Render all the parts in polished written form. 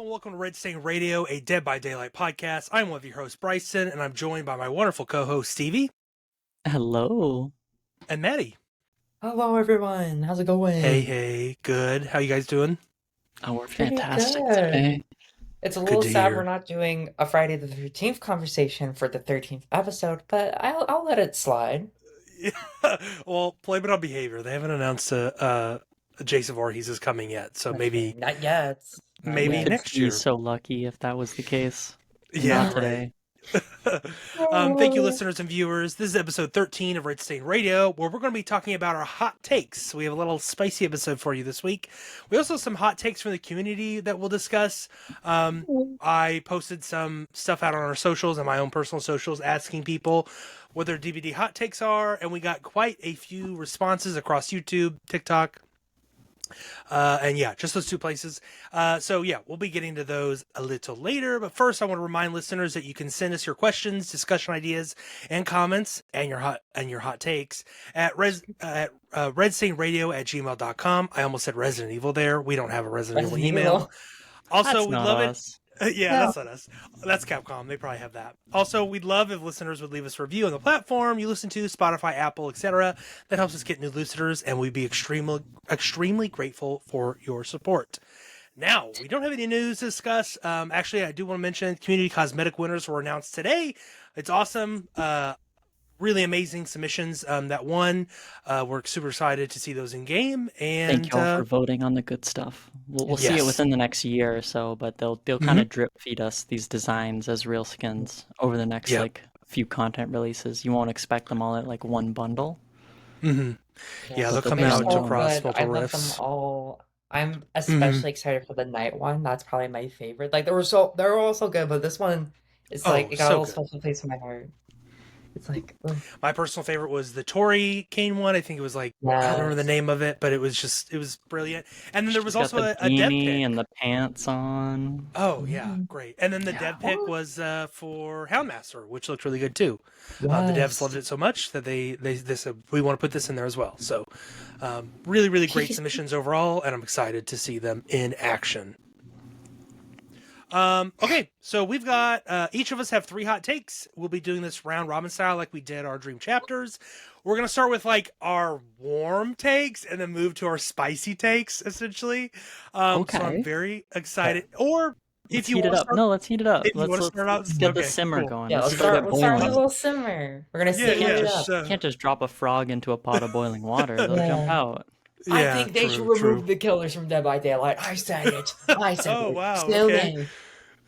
welcome to Red Stain Radio, a Dead by Daylight podcast. I'm one of your hosts, Bryson, and I'm joined by my wonderful co-host, Stevie. Hello. And Maddie. Hello, everyone. How's it going? Hey, good. How you guys doing? Oh, we're Pretty fantastic good. today. It's a Good little to sad hear. we're not doing a Friday the 13th conversation for the 13th episode, but I'll let it slide. Well, blame it on behavior. They haven't announced Jason Voorhees is coming yet, so maybe Not yet. Not maybe yet. We could next be year. so lucky if that was the case. Yeah, Not today. Thank you, listeners and viewers. This is episode 13 of Red Stain Radio, where we're going to be talking about our hot takes. We have a little spicy episode for you this week. We also have some hot takes from the community that we'll discuss. I posted some stuff out on our socials and my own personal socials asking people what their DbD hot takes are, and we got quite a few responses across YouTube, TikTok, and yeah, just those two places. So yeah, we'll be getting to those a little later. But first, I want to remind listeners that you can send us your questions, discussion ideas, and comments, and your hot takes at redstainradio@gmail.com. I almost said Resident Evil there. We don't have a Resident Evil email. Also, That's we'd not love us. it. Yeah, that's not us. That's Capcom. They probably have that. Also, we'd love if listeners would leave us a review on the platform you listen to, Spotify, Apple, etc. That helps us get new listeners, and we'd be extremely grateful for your support. Now, we don't have any news to discuss. Actually, I do want to mention community cosmetic winners were announced today. It's awesome. Really amazing submissions that won. We're super excited to see those in game. And Thank you all for voting on the good stuff. We'll see Yes. it within the next year or so, but they'll kind of drip feed us these designs as real skins over the next Yep. few content releases. You won't expect them all at one bundle. Yeah, they'll But come they'll be out so across good. multiple I love rifts. them all. I'm especially excited for the night one. That's probably my favorite. Like they were all so good, but this one is Oh, like it got so a little good. special place in my heart. It's like, ugh. My personal favorite was the Tori Kane one. I think it was like, I don't remember the Yes. name of it, but it was brilliant. And then there was She's also got the a dev beanie pick. and the pants on. Oh, yeah, great. And then the Yeah. dev pick was for Houndmaster, which looked really good too. The devs Yes. loved it so much that they said, we want to put this in there as well. So really, really great submissions overall, and I'm excited to see them in action. Okay, so we've got each of us have 3 hot takes. We'll be doing this round robin style like we did our dream chapters. We're gonna start with like our warm takes and then move to our spicy takes, essentially. So Okay. I'm very excited. Or if Let's you heat it want to up. start, No, let's heat it up. if you want to Let's start out, get the okay, simmer cool. going. Yeah, Let's let's get start it with a boiling. little simmer. We're gonna Yeah, see yeah, it just, up. You can't just drop a frog into a pot of boiling water. They'll jump Yeah. out. Yeah, I think they should remove the killers from Dead by Daylight. I said it. I said Oh, it. wow, Still okay. me.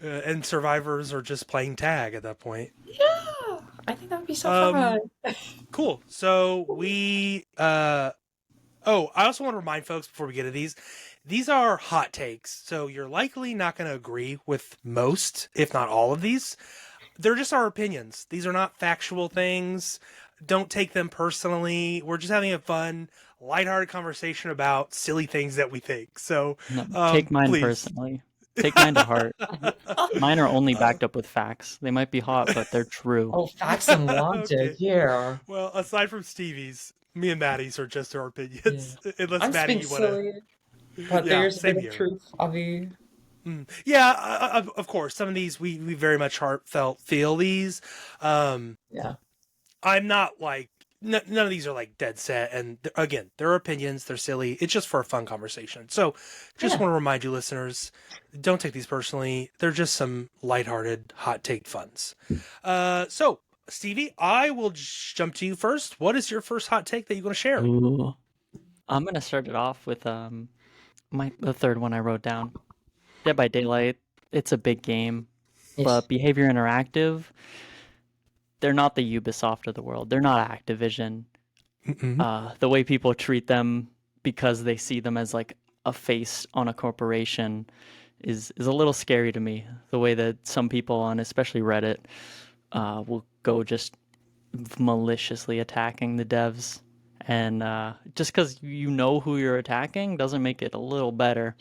And survivors are just playing tag at that point. Yeah, I think that would be so Um, fun. Cool. So we I also want to remind folks before we get to these are hot takes. So you're likely not going to agree with most, if not all of these. They're just our opinions. These are not factual things. Don't take them personally. We're just having a fun, lighthearted conversation about silly things that we think. So No, take mine please. personally. Take mine to heart. Mine are only backed up with facts. They might be hot, but they're true. Oh, facts and logic, Okay. yeah. Well, aside from Stevie's, me and Maddie's are just our opinions. Unless I'm Maddie, being you want to... silly, but Yeah, there's a same bit here. of truth, Avi. Yeah, of course. Some of these we very much heartfelt feel these. Yeah. I'm not like none of these are like dead set. And again, they're opinions. They're silly. It's just for a fun conversation. So just want to remind you, listeners, don't take these personally. They're just some lighthearted hot take funs. So Stevie, I will jump to you first. What is your first hot take that you want to share? Ooh. I'm gonna start it off with the third one I wrote down. Dead by Daylight. It's a big game, Yes. but Behavior Interactive, they're not the Ubisoft of the world. They're not Activision. The way people treat them because they see them as like a face on a corporation is a little scary to me. The way that some people on especially Reddit will go just maliciously attacking the devs. And just because you know who you're attacking doesn't make it a little better.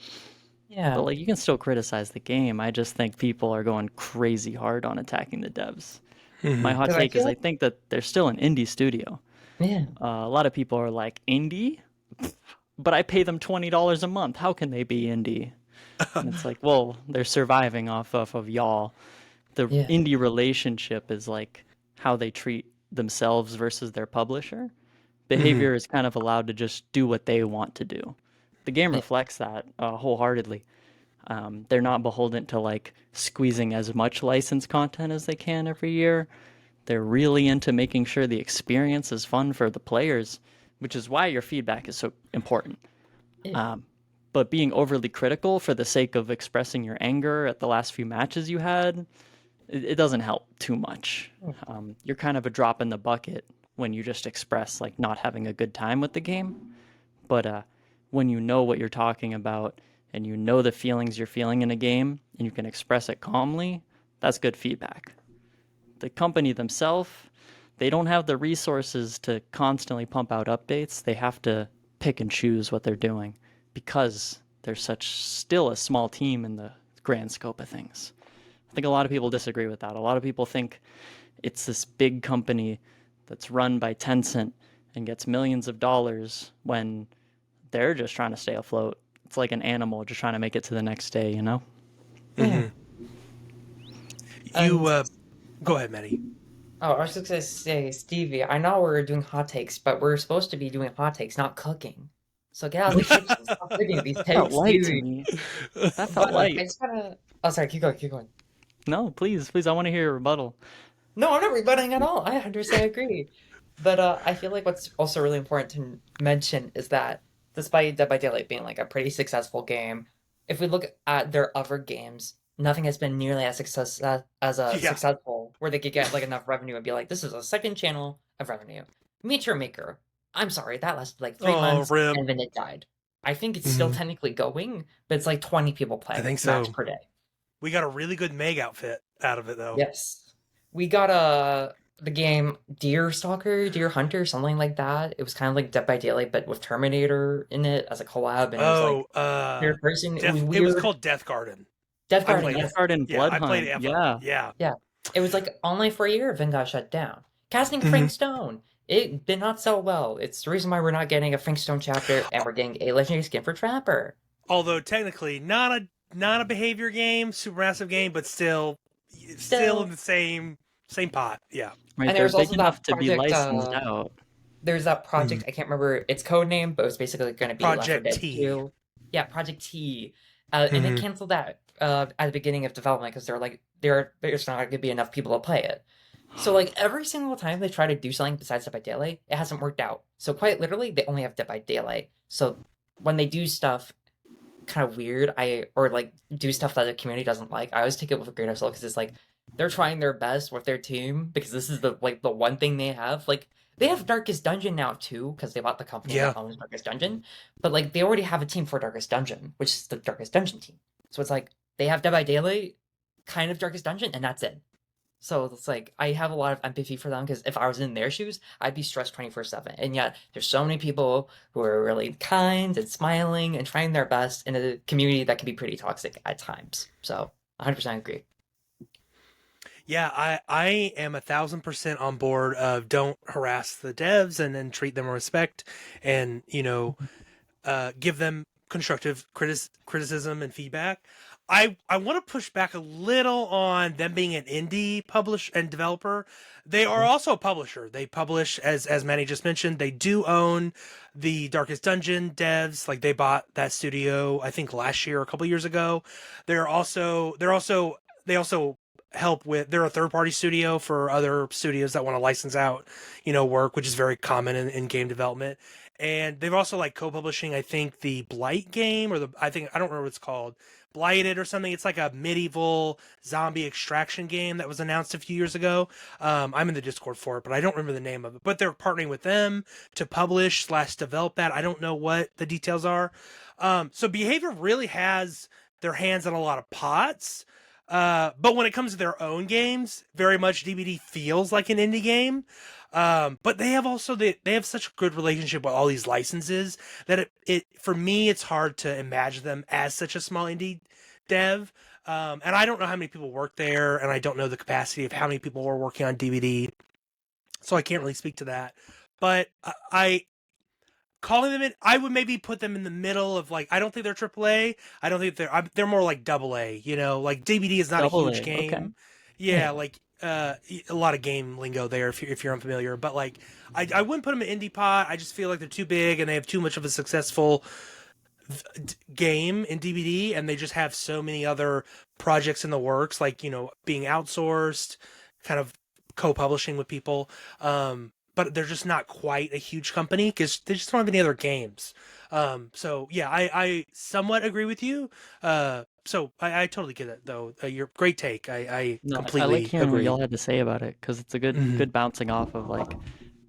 Yeah. But like you can still criticize the game. I just think people are going crazy hard on attacking the devs. My hot 'Cause I take is feel I think that they're still an indie studio. Yeah. A lot of people are like, indie? But I pay them $20 a month. How can they be indie? And it's like, well, they're surviving off of y'all. The Yeah. indie relationship is like how they treat themselves versus their publisher. Mhm. Behavior is kind of allowed to just do what they want to do. The game Yeah. reflects that wholeheartedly. They're not beholden to like squeezing as much licensed content as they can every year. They're really into making sure the experience is fun for the players, which is why your feedback is so important. Yeah. Um, but being overly critical for the sake of expressing your anger at the last few matches you had, it doesn't help too much. You're kind of a drop in the bucket when you just express like not having a good time with the game. But when you know what you're talking about and you know the feelings you're feeling in a game and you can express it calmly, that's good feedback. The company themselves, they don't have the resources to constantly pump out updates. They have to pick and choose what they're doing because they're such still a small team in the grand scope of things. I think a lot of people disagree with that. A lot of people think it's this big company that's run by Tencent and gets millions of dollars when they're just trying to stay afloat. It's like an animal just trying to make it to the next day, you know? Yeah. Mhm. You And go ahead, Maddie. oh, I was just gonna say, Stevie, I know we're doing hot takes, but we're supposed to be doing hot takes, not cooking. So get out of the kitchen, stop cooking these Felt takes, light to dude. me. That felt But I light. just gotta. Oh, sorry, keep going, keep going. No, please, please, I want to hear your rebuttal. No, I'm not rebutting at all. I 100% agree. But I feel like what's also really important to mention is that despite Dead by Daylight being like a pretty successful game, if we look at their other games, nothing has been nearly as Yeah. successful where they could get like enough revenue and be like, this is a second channel of revenue. Meteor Maker, I'm sorry, that lasted like three Oh, months rip. and then it died. I think it's still Mhm. technically going, but it's like 20 people I playing think it max so. per day. We got a really good Meg outfit out of it, though. Yes. We got the game Deer Stalker, Deer Hunter, something like that. It was kind of like Dead by Daylight, but with Terminator in it as a collab, and it was like Oh, third person. It was It was weird. called Death Garden. Death I Oh, Garden, played yes. it. Death Guard and Yeah, Blood I played Hunt. Alpha. Yeah. Yeah. Yeah. It was like online for a year, then got shut down. Casting Mhm. Frank Stone. It did not sell well. It's the reason why we're not getting a Frank Stone chapter and we're getting a legendary skin for Trapper. Although technically not a behavior game, supermassive game, but still in Still. the same pot. Yeah. Right, And they're there's big also enough that to be project licensed out. there's that Mhm. project, I can't remember its code name, but it was basically going to be Left 4 Project Dead T. 2. Yeah, Project T. And they Mhm. canceled that at the beginning of development because they're like, there's not going to be enough people to play it. So, like, every single time they try to do something besides Dead by Daylight, it hasn't worked out. So, quite literally, they only have Dead by Daylight. So, when they do stuff kind of weird, or like do stuff that the community doesn't like, I always take it with a grain of salt because it's like they're trying their best with their team because this is the one thing they have. Like they have Darkest Dungeon now too because they bought the company Yeah. that owns Darkest Dungeon, but like they already have a team for Darkest Dungeon, which is the Darkest Dungeon team. So it's like they have Dead by Daylight, kind of Darkest Dungeon, and that's it. So it's like I have a lot of empathy for them because if I was in their shoes, I'd be stressed 24/7. And yet there's so many people who are really kind and smiling and trying their best in a community that can be pretty toxic at times. So 100% agree. Yeah, I am 1,000% on board of don't harass the devs and then treat them with respect and, give them constructive criticism and feedback. I want to push back a little on them being an indie publish and developer. They are also a publisher. They publish, as Manny just mentioned, they do own the Darkest Dungeon devs. Like they bought that studio, I think last year, a couple years ago. They also help with. They're a third party studio for other studios that want to license out, work, which is very common in game development. And they've also like co-publishing, I think, the Blight game I don't remember what it's called, Blighted or something. It's like a medieval zombie extraction game that was announced a few years ago. I'm in the Discord for it, but I don't remember the name of it. But they're partnering with them to publish/develop that. I don't know what the details are. So Behavior really has their hands on a lot of pots. But when it comes to their own games, very much DbD feels like an indie game. But they have such a good relationship with all these licenses that it for me it's hard to imagine them as such a small indie dev. And I don't know how many people work there, and I don't know the capacity of how many people are working on DbD, so I can't really speak to that. But calling them I would maybe put them in the middle of like, I don't think they're AAA. I don't think they're more like AA, like DbD is not a Double huge A, okay. game. Yeah, Yeah. like a lot of game lingo there if you're unfamiliar, but like I wouldn't put them in indie pot. I just feel like they're too big and they have too much of a successful game in DbD, and they just have so many other projects in the works, like being outsourced, kind of co-publishing with people. But they're just not quite a huge company because they just don't have any other games. So yeah, I somewhat agree with you. So I totally get it though. Your great take. I No, I completely like hearing what agree. y'all had to say about it because it's a good bouncing off of like,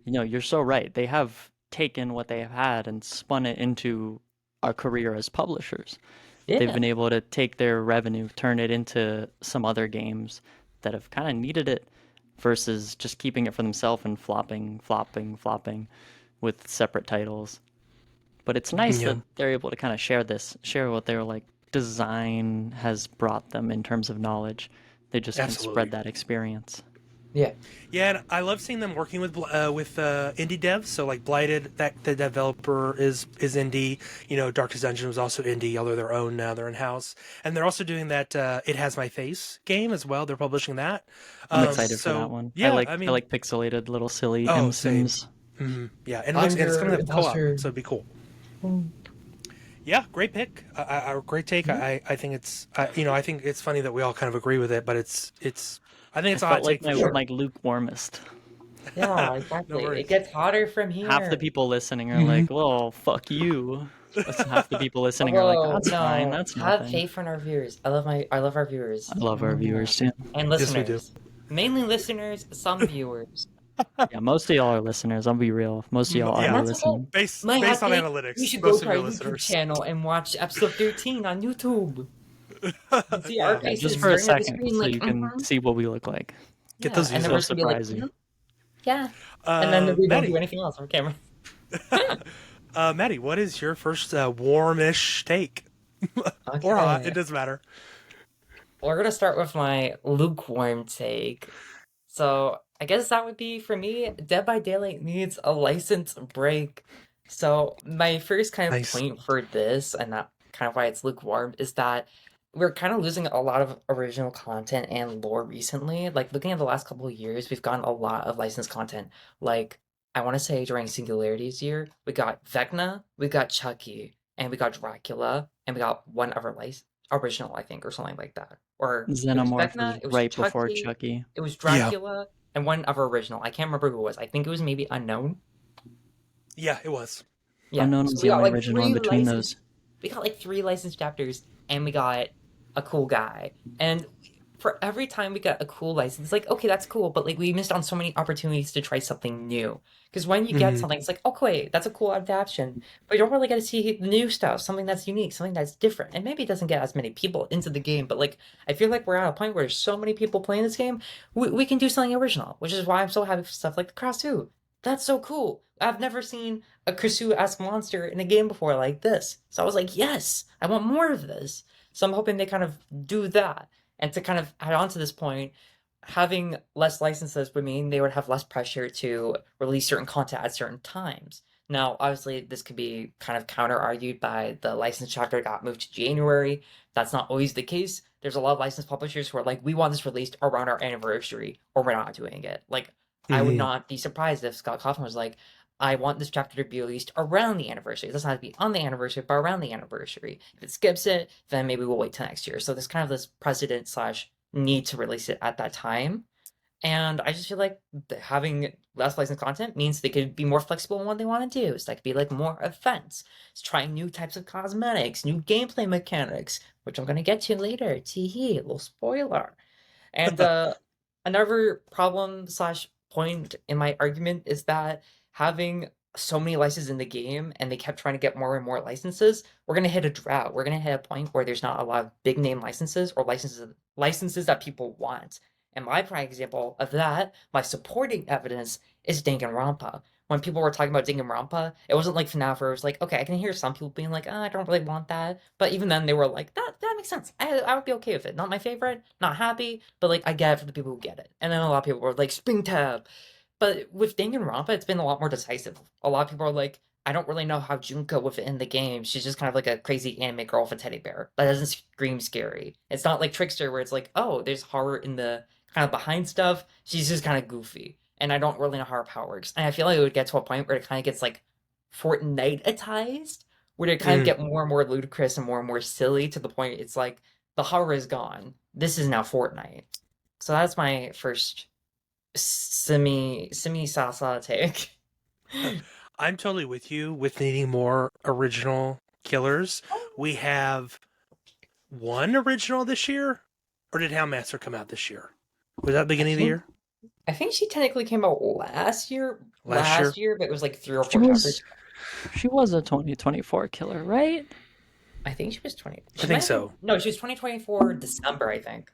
you're so right. They have taken what they have had and spun it into a career as publishers. They've Yeah. been able to take their revenue, turn it into some other games that have kind of needed it versus just keeping it for themselves and flopping with separate titles. But it's nice Yeah, that they're able to kind of share what their like design has brought them in terms of knowledge. They just can absolutely. spread that experience. Yeah. Yeah, and I love seeing them working with indie devs. So like Blighted, that the developer is indie. Darkest Dungeon was also indie, although they're own now. They're in house, and they're also doing that It Has My Face game as well. They're publishing that. I'm excited for that So one. yeah, I I mean, like pixelated little silly oh, M same. Sims. Yeah, and I'm it's your coming up co-op, imposter. so it'd be cool. Yeah, great pick. Great take. I think it's I think it's funny that we all kind of agree with it, but it's I think I it's a hot felt like take for sure. my lukewarmest. Yeah, No exactly. It worries. gets hotter from Half the here. people listening are like, "Well, fuck you." Half the people listening are like, Although, "That's fine. no, That's have nothing." faith in our viewers. I love our viewers. I love our viewers too. And Yes, we do. listeners. Mainly listeners, some viewers. Yeah, most of y'all are listeners. I'll be real. Most of y'all And are Yeah, that's okay. listening. My based hot on take, you analytics, should go most to of our your YouTube listeners. channel and watch episode 13 on YouTube. You can see our Yeah, Yeah, just faces for a staring at the second, screen so like, you can see what we look like. get yeah. those And views then up. we're It'll just gonna be like, surprise you. yeah. And then we don't do Maddie, anything else on camera. Maddie, what is your first warmish take or hot? Okay. It doesn't matter. We're gonna start with my lukewarm take. So I guess that would be for me, Dead by Daylight needs a license break. So my first kind of Nice. point for this, and that kind of why it's lukewarm, is that we're kind of losing a lot of original content and lore recently. Like looking at the last couple of years, we've gotten a lot of licensed content. Like I want to say during Singularity's year, we got Vecna, we got Chucky, and we got Dracula, and we got one other original, I think, or something like that. Or it was Xenomorph was Vecna, it was right before Chucky, Chucky. it was Yeah, Dracula, and one other original. I can't remember who it was. I think it was maybe Unknown. yeah, it was. Yeah. Unknown So was we the got only like original in between those. we got like 3 licensed chapters, and we got a cool guy. And for every time we got a cool license, it's like, okay, that's cool, but like we missed on so many opportunities to try something new. Because when you get Hmm. something, it's like, okay, that's a cool adaptation, but you don't really get to see the new stuff, something that's unique, something that's different. And maybe it doesn't get as many people into the game, but like I feel like we're at a point where there's so many people playing this game, we can do something original, which is why I'm so happy for stuff like the Cross 2. That's so cool. I've never seen a Krisu-esque monster in a game before like this. So I was like, yes, I want more of this. So I'm hoping they kind of do that. And to kind of add on to this point, having less licenses would mean they would have less pressure to release certain content at certain times. Now, obviously, this could be kind of counter-argued by the license chapter got moved to January. That's not always the case. There's a lot of licensed publishers who are like, we want this released around our anniversary, or we're not doing it. Like, I would not be surprised if Scott Kaufman was like, I want this chapter to be released around the anniversary. It doesn't have to be on the anniversary, but around the anniversary. If it skips it, then maybe we'll wait till next year. So there's kind of this precedent slash need to release it at that time. And I just feel like having less licensed content means they could be more flexible in what they want to do. So that could be like more events, it's trying new types of cosmetics, new gameplay mechanics, which I'm going to get to later. Teehee, a little spoiler. And another problem slash point in my argument is that having so many licenses in the game and they kept trying to get more and more licenses, we're going to hit a drought. We're going to hit a point where there's not a lot of big name licenses or licenses that people want. And my prime example of that, my supporting evidence, is Danganronpa. When people were talking about Danganronpa, it wasn't like FNAF where it was like, okay, I can hear some people being like, I don't really want that. But even then, they were like, that makes sense. I would be okay with it. Not my favorite, not happy, but like I get it for the people who get it. And then a lot of people were like, Spring Tab. But with Danganronpa, it's been a lot more decisive. A lot of people are like, I don't really know how Junko within the game. She's just kind of like a crazy anime girl with a teddy bear. That doesn't scream scary. It's not like Trickster where it's like, oh, there's horror in the kind of behind stuff. She's just kind of goofy. And I don't really know how her power works. And I feel like it would get to a point where it kind of gets like Fortnite-atized, where they kind of Mm. get more and more ludicrous and more silly to the point it's like the horror is gone. This is now Fortnite. So that's my first semi Sasa take. I'm totally with you with needing more original killers. We have one original this year, or did Houndmaster come out this year? Was that the I beginning of the think year? I think she technically came out last year. Last year? Last year, but it was like 3 or She 4 chapters was ago. she was a 2024 killer, right? I think she was 20. I She might think have been, so. no, she was 2024 December, I think.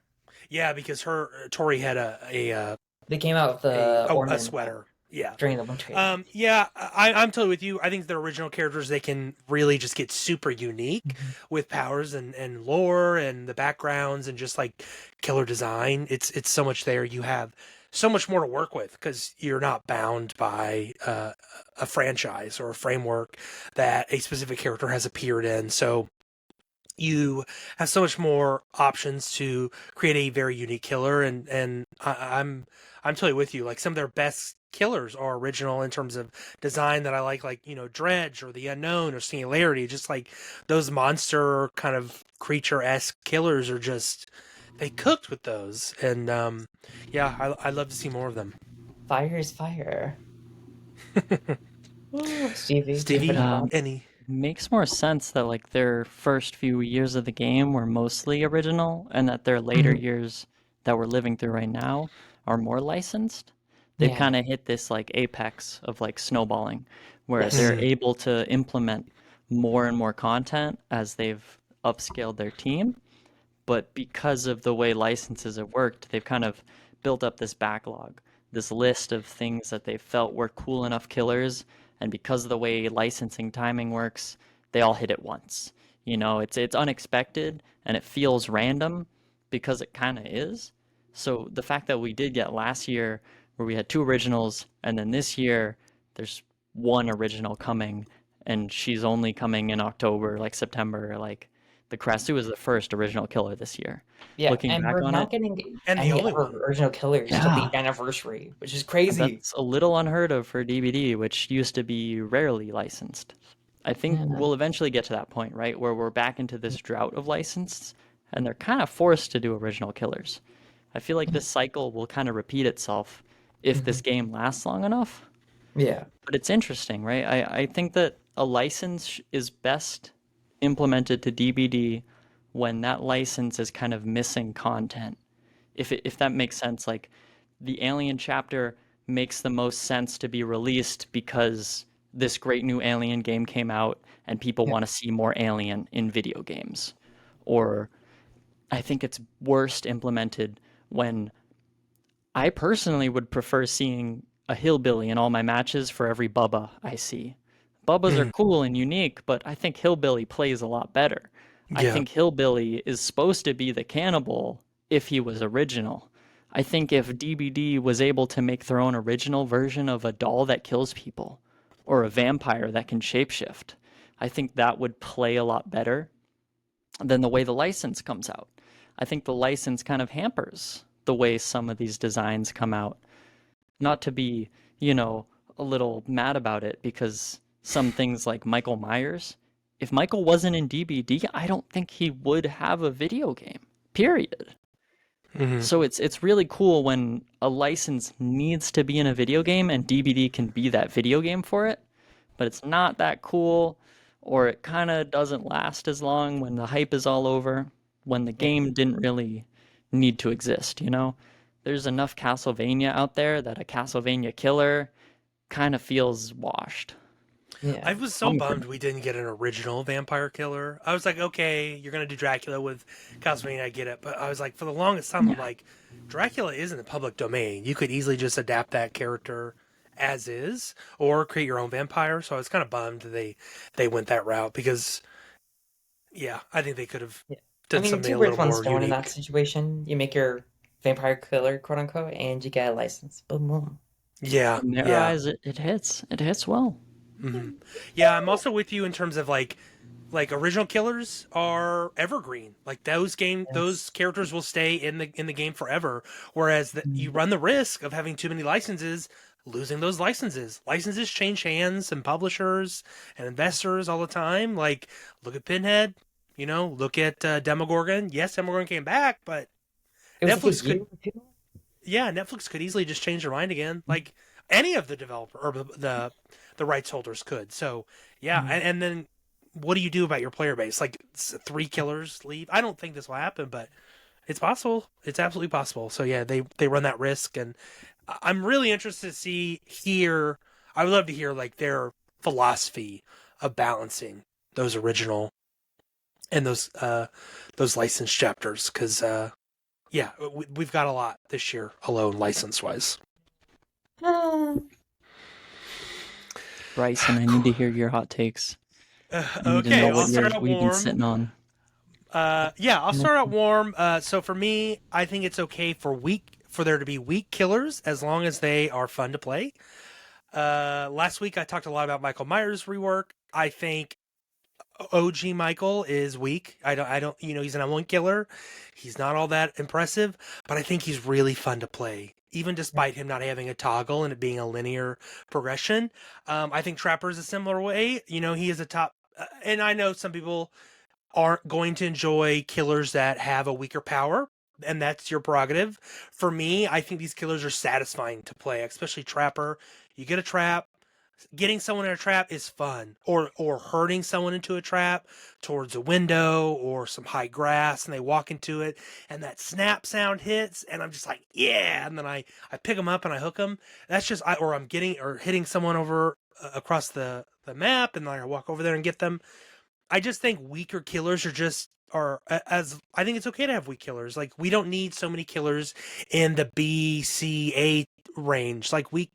Yeah, because her Tori had They came out with the a ornament sweater. Yeah. during the winter event. Yeah, I'm totally with you. I think the original characters they can really just get super unique Mhm. with powers and lore and the backgrounds and just like killer design. It's so much there. You have so much more to work with because you're not bound by a franchise or a framework that a specific character has appeared in. So you have so much more options to create a very unique killer and I'm totally with you. Like some of their best killers are original in terms of design that I like Dredge or the Unknown or Singularity. Just like those monster kind of creature-esque killers are just they cooked with those. And yeah, I'd love to see more of them. Fire is fire. Stevie, do you have Stevie, any Um, thoughts? any Makes more sense that like their first few years of the game were mostly original and that their later Mhm. years that we're living through right now are more licensed. They've Yeah. kind of hit this like apex of like snowballing where they're Yes. Mm, able to implement more and more content as they've upscaled their team. But because of the way licenses have worked, they've kind of built up this backlog, this list of things that they felt were cool enough killers. And because of the way licensing timing works, they all hit at once. You know, it's unexpected and it feels random because it kind of is. So the fact that we did get last year where we had two originals and then this year there's one original coming and she's only coming in October, like September, like the Krasu is the first original killer this year. Yeah, Looking and back we're on not it, getting and the any only other one. original killers till yeah, the anniversary, which is crazy. that's a little unheard of for DbD, which used to be rarely licensed. I think Yeah. we'll eventually get to that point, right, where we're back into this drought of licensed, and they're kind of forced to do original killers. I feel like this cycle will kind of repeat itself if Mhm. this game lasts long enough. Yeah. But it's interesting, right? I think that a license is best implemented to DbD when that license is kind of missing content. If that makes sense, like the Alien chapter makes the most sense to be released because this great new Alien game came out and people Yeah. want to see more Alien in video games. Or I think it's worst implemented when I personally would prefer seeing a hillbilly in all my matches for every Bubba I see. Bubbas are Mm, cool and unique, but I think hillbilly plays a lot better. I yeah. think hillbilly is supposed to be the cannibal if he was original. I think if DbD was able to make their own original version of a doll that kills people or a vampire that can shapeshift, I think that would play a lot better than the way the license comes out. I think the license kind of hampers the way some of these designs come out. Not to be, you know, a little mad about it because some things like Michael Myers, if Michael wasn't in DbD, I don't think he would have a video game. Period. Hmm. So it's really cool when a license needs to be in a video game and DbD can be that video game for it, but it's not that cool or it kind of doesn't last as long when the hype is all over, when the Yeah. game didn't really need to exist, you know? There's enough Castlevania out there that a Castlevania killer kind of feels washed. Yeah. I was so Coming bummed from we didn't get an original vampire killer. I was like, okay, you're gonna do Dracula with Castlevania, I get it. But I was like, for the longest time, I'm yeah, like, Dracula is in the public domain. You could easily just adapt that character as is, or create your own vampire. So I was kind of bummed that they went that route because, yeah, I think they could have Yeah. I done mean, something two a birds, little one more stone in that unique. situation. You make your vampire killer, quote unquote, and you get a license. Boom, boom. Yeah, in their yeah. eyes it hits. It hits well. Yeah, I'm also with you in terms of like original killers are evergreen. Like those Yes. characters will stay in the game forever. Whereas you run the risk of having too many licenses, losing those licenses. Licenses change hands and publishers and investors all the time. Like look at Pinhead, look at Demogorgon. Yes, Demogorgon came back, but It was like a Netflix year could or two. yeah, Netflix could easily just change their mind again. Like any of the developer or the rights holders could. So yeah, Mhm. and then what do you do about your player base? Like three killers leave? I don't think this will happen, but it's possible. It's absolutely possible. So yeah, they run that risk, and I'm really interested to hear. I would love to hear like their philosophy of balancing those original and those licensed chapters because yeah, we've got a lot this year alone, license wise. Ah. Bryson, I need to hear your hot takes. I need to know Okay, I'll what start out you've been warm. sitting on. Yeah, I'll start out warm. So for me, I think it's okay for there to be weak killers as long as they are fun to play. Last week I talked a lot about Michael Myers rework. I think OG Michael is weak. I don't, he's an M1 killer. He's not all that impressive, but I think he's really fun to play. Even despite him not having a toggle and it being a linear progression. I think Trapper is a similar way. He is a top, and I know some people aren't going to enjoy killers that have a weaker power, and that's your prerogative. For me, I think these killers are satisfying to play, especially Trapper. You get a trap, getting someone in a trap is fun, or herding someone into a trap towards a window or some high grass, and they walk into it, and that snap sound hits, and I'm just like, yeah, and then I pick them up and I hook them. That's just or I'm getting or hitting someone over across the map, and then I walk over there and get them. I just think weaker killers are as I think it's okay to have weak killers. Like we don't need so many killers in the B, C, A range. Like we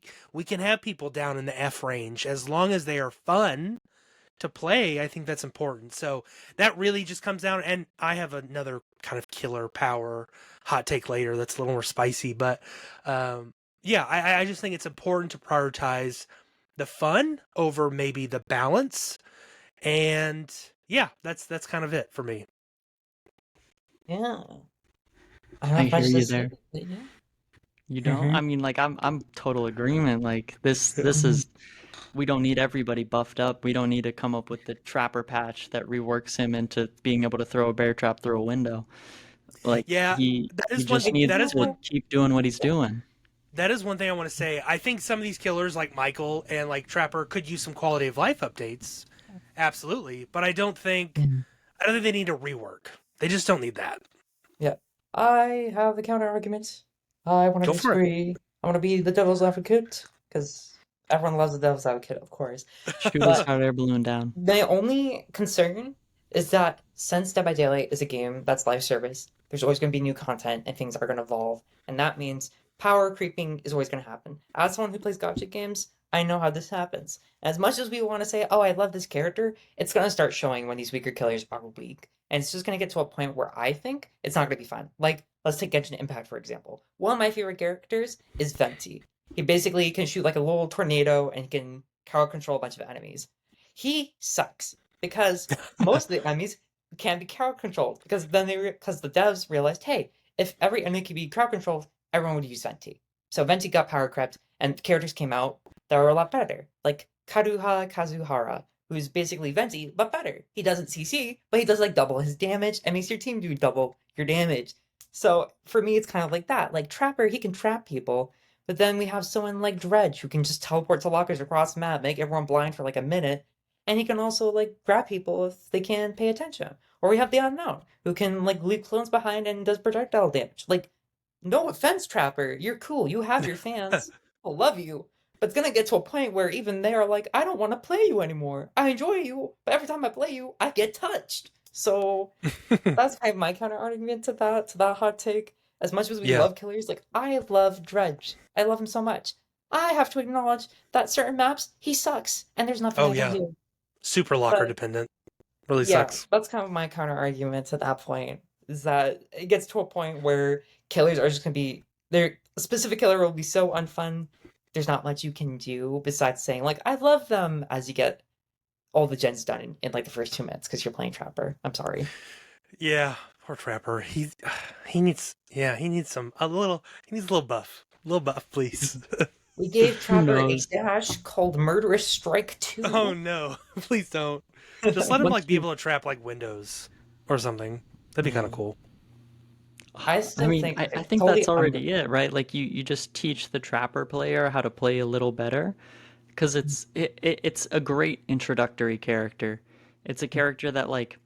can have people down in the F range as long as they are fun to play. I think that's important. So that really just comes down, and I have another kind of killer power hot take later that's a little more spicy, but yeah, I just think it's important to prioritize the fun over maybe the balance, and yeah, that's kind of it for me. Yeah. I don't I have hear much to you say, there. but yeah. You don't? Hmm. I mean, like I'm total agreement. Like this is we don't need everybody buffed up. We don't need to come up with the trapper patch that reworks him into being able to throw a bear trap through a window. Like Yeah, that he is one. just needs That is to one. Exactly. keep doing what he's doing. That is one thing I want to say. I think some of these killers, like Michael and like Trapper, could use some quality of life updates. Absolutely, but Mhm. I don't think they need a rework. They just don't need that. Yeah. I have the counter argument. I want to Go for it. disagree. I want to be the devil's advocate because everyone loves the devil's advocate, of course. Shoot his But hot air balloon down. my only concern is that since Dead by Daylight is a game that's live service, there's always going to be new content and things are going to evolve. And that means power creeping is always going to happen. As someone who plays gotcha games, I know how this happens. As much as we want to say, oh, I love this character, it's going to start showing when these weaker killers are weak. And it's just going to get to a point where I think it's not going to be fun. Like, let's take Genshin Impact, for example. One of my favorite characters is Venti. He basically can shoot like a little tornado and he can crowd control a bunch of enemies. He sucks because most of the enemies can be crowd controlled because because the devs realized, hey, if every enemy could be crowd controlled, everyone would use Venti. So Venti got power crept, and characters came out that are a lot better, like Karuha Kazuhara, who's basically Venti but better. He doesn't CC, but he does like double his damage and makes your team do double your damage. So for me, it's kind of like that. Like Trapper, he can trap people, but then we have someone like Dredge who can just teleport to lockers across the map, make everyone blind for like a minute, and he can also like grab people if they can't pay attention. Or we have the unknown who can like leave clones behind and does projectile damage. Like, no offense, Trapper, you're cool. You have your fans. I love you. But it's gonna get to a point where even they are like, I don't want to play you anymore. I enjoy you, but every time I play you, I get touched. So that's kind of my counter argument to that hot take. As much as we Yeah. love killers, like I love Dredge. I love him so much. I have to acknowledge that certain maps he sucks, and there's nothing Oh I can yeah. do. Super locker But dependent. Really yeah, sucks. that's kind of my counter argument to that point. Is that it gets to a point where killers are just gonna be there. A specific killer will be so unfun there's not much you can do besides saying like I love them as you get all the gens done in like the first 2 minutes because you're playing Trapper. I'm sorry. Yeah, poor Trapper. He needs he needs a little buff, please. We gave Who Trapper a knows? dash called Murderous Strike Oh 2. no, please don't. Just let him Once like be you, able to trap like windows or something. That'd be kind of Mm. cool. I I still mean, think I it's think totally that's already it, right? Like you just teach the Trapper player how to play a little better, because it's a great introductory character. It's a character that like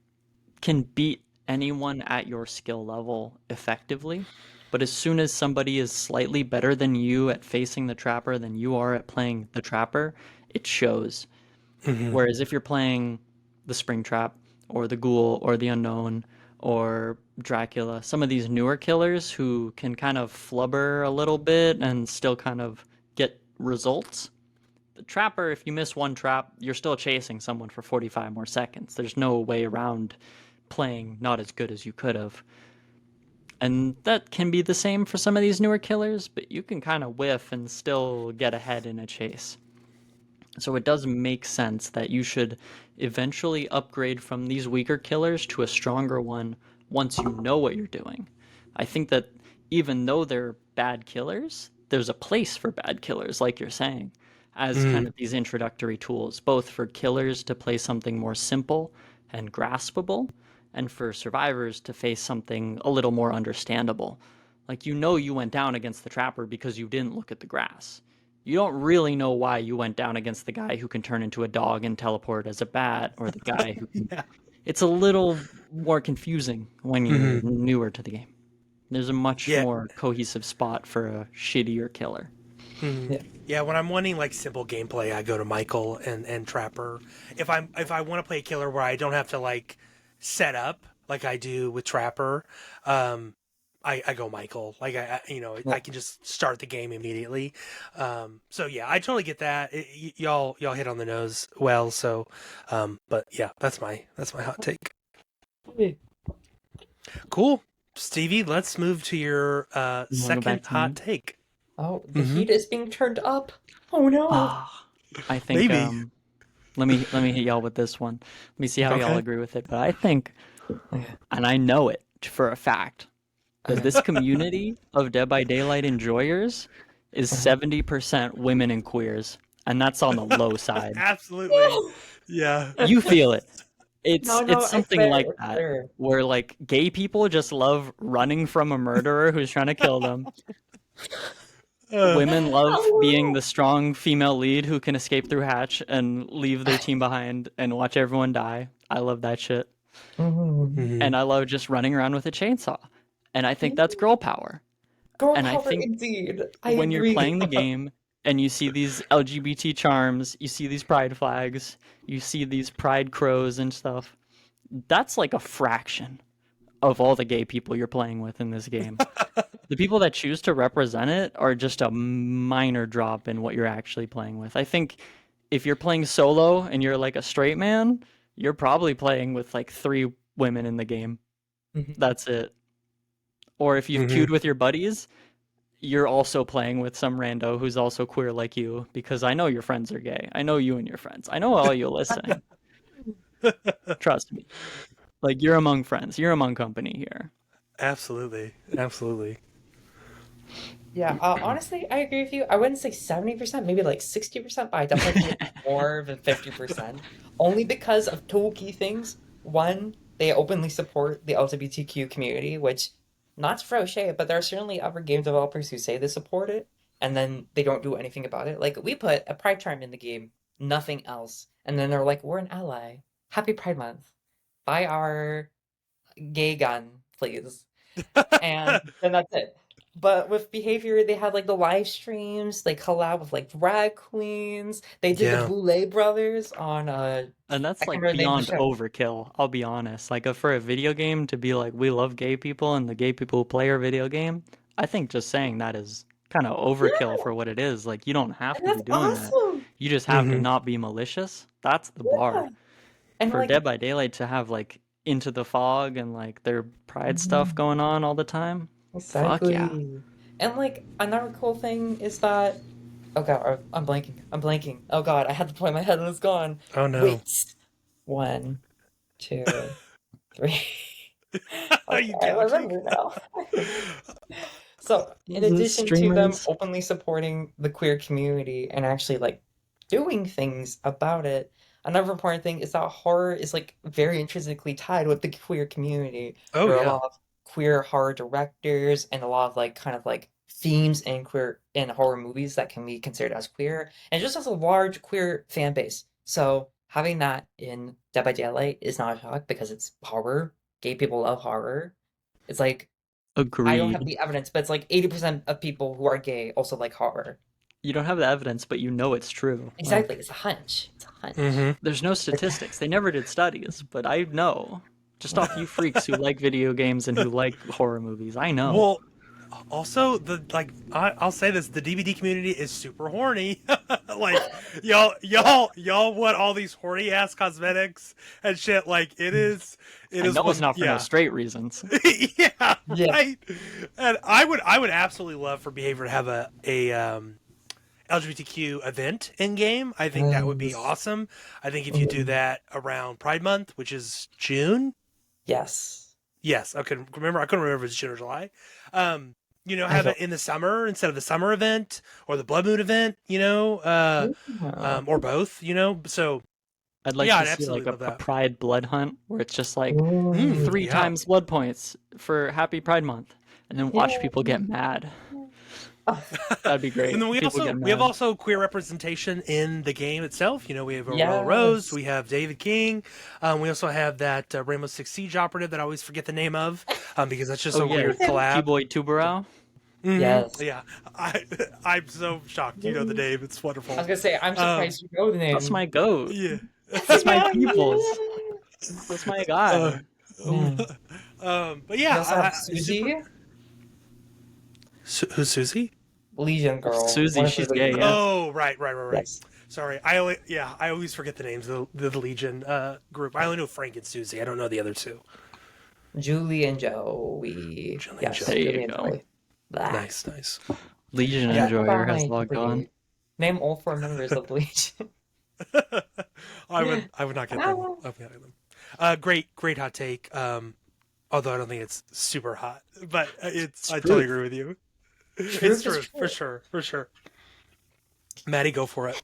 can beat anyone at your skill level effectively. But as soon as somebody is slightly better than you at facing the Trapper than you are at playing the Trapper, it shows. Hmm. Whereas if you're playing the Springtrap or the Ghoul or the Unknown or Dracula, some of these newer killers who can kind of flubber a little bit and still kind of get results. The Trapper, if you miss one trap, you're still chasing someone for 45 more seconds. There's no way around playing not as good as you could have. And that can be the same for some of these newer killers, but you can kind of whiff and still get ahead in a chase. So it does make sense that you should eventually upgrade from these weaker killers to a stronger one once you know what you're doing. I think that even though they're bad killers, there's a place for bad killers, like you're saying, as kind Hmm. of these introductory tools, both for killers to play something more simple and graspable, and for survivors to face something a little more understandable. Like, you went down against the Trapper because you didn't look at the grass. You don't really know why you went down against the guy who can turn into a dog and teleport as a bat, or the guy who can. Yeah. It's a little more confusing when Hmm. you're newer to the game. There's a much Yeah. more cohesive spot for a shittier killer. Hmm. Yeah. Yeah. When I'm wanting like simple gameplay, I go to Michael and Trapper. If I want to play a killer where I don't have to like set up like I do with Trapper, um, I go Michael. Like I Yeah. can just start the game immediately. So yeah, I totally get that. Y'all hit on the nose well. So, but yeah, that's my hot take. Cool, Stevie. Let's move to your You want to go back second to me? hot take. Oh, the Mm-hmm. heat is being turned up. Oh no. Ah, I think Maybe. let me hit y'all with this one. Let me see how y'all Okay. agree with it. But I think, Okay. and I know it for a fact, that Okay. this community of Dead by Daylight enjoyers is Uh-huh. 70% women and queers, and that's on the low side. Absolutely. Yeah. You feel it. No, It's no, it's something fair. like It's that, fair. where like gay people just love running from a murderer who's trying to kill them. Uh, Women love being Oh, the strong female lead who can escape through hatch and leave their team behind and watch everyone die. I love that shit. wow. mhm. And I love just running around with a chainsaw. And I think that's girl power. Girl And I power think indeed. I when you're agree. playing the game and you see these LGBT charms, you see these pride flags, you see these pride crows and stuff, that's like a fraction of all the gay people you're playing with in this game. The people that choose to represent it are just a minor drop in what you're actually playing with. I think if you're playing solo and you're like a straight man, you're probably playing with like 3 women in the game. Mhm. That's it. Or if you've Mhm. queued with your buddies, you're also playing with some rando who's also queer like you, because I know your friends are gay. I know you and your friends. I know all you listening. Trust me. Like, you're among friends. You're among company here. Absolutely. Absolutely. Yeah, honestly, I agree with you. I wouldn't say 70%, maybe like 60%, but I definitely think it's more than 50%. Only because of two key things. One, they openly support the LGBTQ community, which, not to throw shade, but there are certainly other game developers who say they support it, and then they don't do anything about it. Like, we put a Pride charm in the game, nothing else. And then they're like, we're an ally. Happy Pride Month. Buy our gay gun, please. And then that's it. But with behavior, they had like the live streams, they collab with like drag queens. They did the Yeah. Boulay brothers on And I that's can't like remember the name of beyond the show. overkill, I'll be honest. Like, for a video game to be like, we love gay people and the gay people who play our video game, I think just saying that is kind of overkill Yeah, for what it is. Like, you don't have and to be that's doing that. awesome. You just have to Mhm. not be malicious. That's the bar. Yeah. And For like Dead by Daylight to have like Into the Fog and like their pride stuff Mhm. going on all the time, fuck yeah. Exactly. And like another cool thing is that Oh god, I'm blanking. I'm blanking. Oh god, I had the point in my head and it's gone. Oh no. Wait. One, two, three. Are Okay, you I counting? remember now. So, in The addition to them streamers. openly supporting the queer community and actually like doing things about it, another important thing is that horror is like very intrinsically tied with the queer community. Oh There are a yeah. lot of queer horror directors and a lot of like kind of like themes in queer in horror movies that can be considered as queer, and it just has a large queer fan base. So having that in Dead by Daylight is not a shock because it's horror. Gay people love horror. It's like I don't have Agreed. the evidence, but it's like 80% of people who are gay also like horror. You don't have the evidence, but you know it's true. Exactly, Like, it's a hunch. It's a hunch. Mm-hmm. there's no statistics. They never did studies, but I know. Just off you freaks who like video games and who like horror movies. I know. Well, also I'll say this: the DbD community is super horny. Like y'all want all these horny ass cosmetics and shit. Like it I is know one. it's not for no straight reasons. Yeah, Yeah. right. And I would absolutely love for Behavior to have a LGBTQ event in game. I think that would be Yes. awesome. I think if you do that around Pride Month, which is June. Yes. Yes, I couldn't remember. I couldn't remember if it's June or July. I Have don't. it in the summer instead of the summer event or the Blood Moon event. Yeah. Or both. So I'd like yeah, to I'd see absolutely like love a that. pride blood hunt where it's just like Ooh. three Yeah. times blood points for Happy Pride Month, and then watch Yeah. people get mad. That'd be great. And then People get we have mad. also queer representation in the game itself. We have Aurora Rose, Yes. we have David King, we also have that Rainbow Six Siege operative that I always forget the name of, because that's just Oh a yeah, weird collab. T-Boy Tubarão. Yes. Yeah, I'm so shocked. You know the name. It's wonderful. I was gonna say, I'm surprised you know the name. That's my goat. Yeah. That's my Yeah, peoples. yeah. That's my guy. Yeah. But You yeah, also have Susie, who's Susie? Legion girl. Susie, one of she's the gay, Legion. yeah. Oh, right. Yes. Sorry, I always forget the names of the Legion group. I only know Frank and Susie. I don't know the other two. Julie and Joey. Julie and Yes, Joey. There you Julie and go. Joey. Blah. Nice. Legion Yeah. Enjoyer has Fine, logged on. complete. Name all 4 members of the Legion. I would not get them. I would not get them. Great hot take. Although I don't think it's super hot, but I totally agree with you. Truth It's is true, for sure. Maddie, go for it.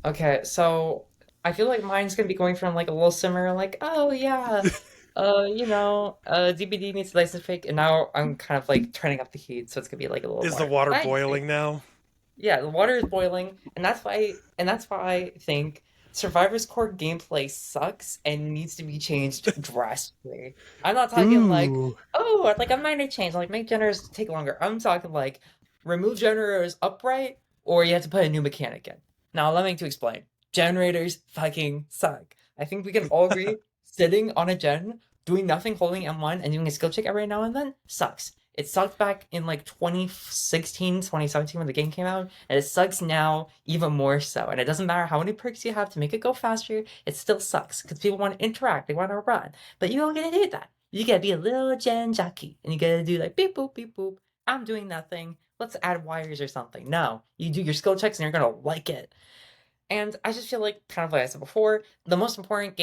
Okay, so I feel like mine's gonna be going from like a little simmer, like, oh yeah, DBD needs to license pick, and now I'm kind of like turning up the heat, so it's gonna be like a little Is the more. water I boiling now? Yeah, the water is boiling, and that's why I think Survivor's core gameplay sucks and needs to be changed drastically. I'm not talking like, Ooh. oh, like a minor change, like make generators take longer. I'm talking like remove generators upright, or you have to put a new mechanic in. Now, allow me to explain. Generators fucking suck. I think we can all agree sitting on a gen, doing nothing, holding M1, and doing a skill check every now and then sucks. It sucked back in like 2016, 2017 when the game came out, and it sucks now even more so. And it doesn't matter how many perks you have to make it go faster, it still sucks because people want to interact, they want to run. But you don't get to do that. You gotta be a little gen jockey, and you gotta do like beep boop, beep boop. I'm doing nothing. Let's add wires or something. No, you do your skill checks and you're gonna like it. And I just feel like, kind of like I said before, the most important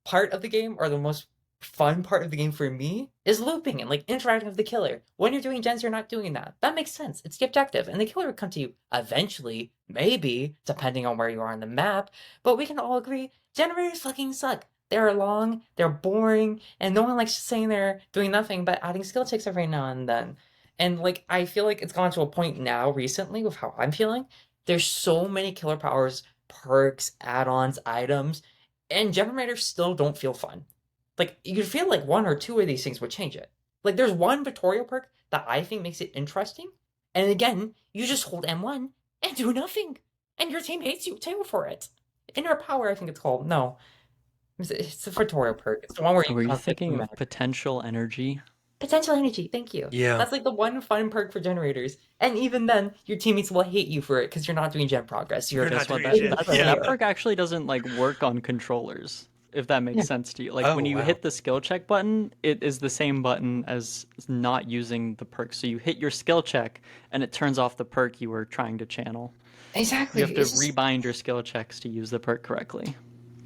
part of the game, or the most fun part of the game for me, is looping and like interacting with the killer. When you're doing gens, you're not doing that. That makes sense. It's the objective. And the killer will come to you eventually, maybe, depending on where you are on the map. But we can all agree, generators fucking suck. They're long, they're boring, and no one likes just sitting there doing nothing but adding skill checks every now and then. And like, I feel like it's gone to a point now recently with how I'm feeling. There's so many killer powers, perks, add-ons, items, and generators still don't feel fun. Like, you feel like 1 or 2 of these things would change it. Like, there's one Vittorio perk that I think makes it interesting, and again, you just hold M1 and do nothing, and your team hates you too for it. Inner Power, I think it's called. No. It's a Vittorio perk. It's the one where you Were you constantly thinking of potential energy? Potential energy, thank you. Yeah. That's like the one fun perk for generators. And even then, your teammates will hate you for it because you're not doing gen progress. You're not Guess what? doing shit. That Yeah. perk actually doesn't like work on controllers. if that makes Yeah. sense to you. Like Oh, when you wow. hit the skill check button, it is the same button as not using the perk. So you hit your skill check and it turns off the perk you were trying to channel. Exactly. You have to It's just rebind your skill checks to use the perk correctly.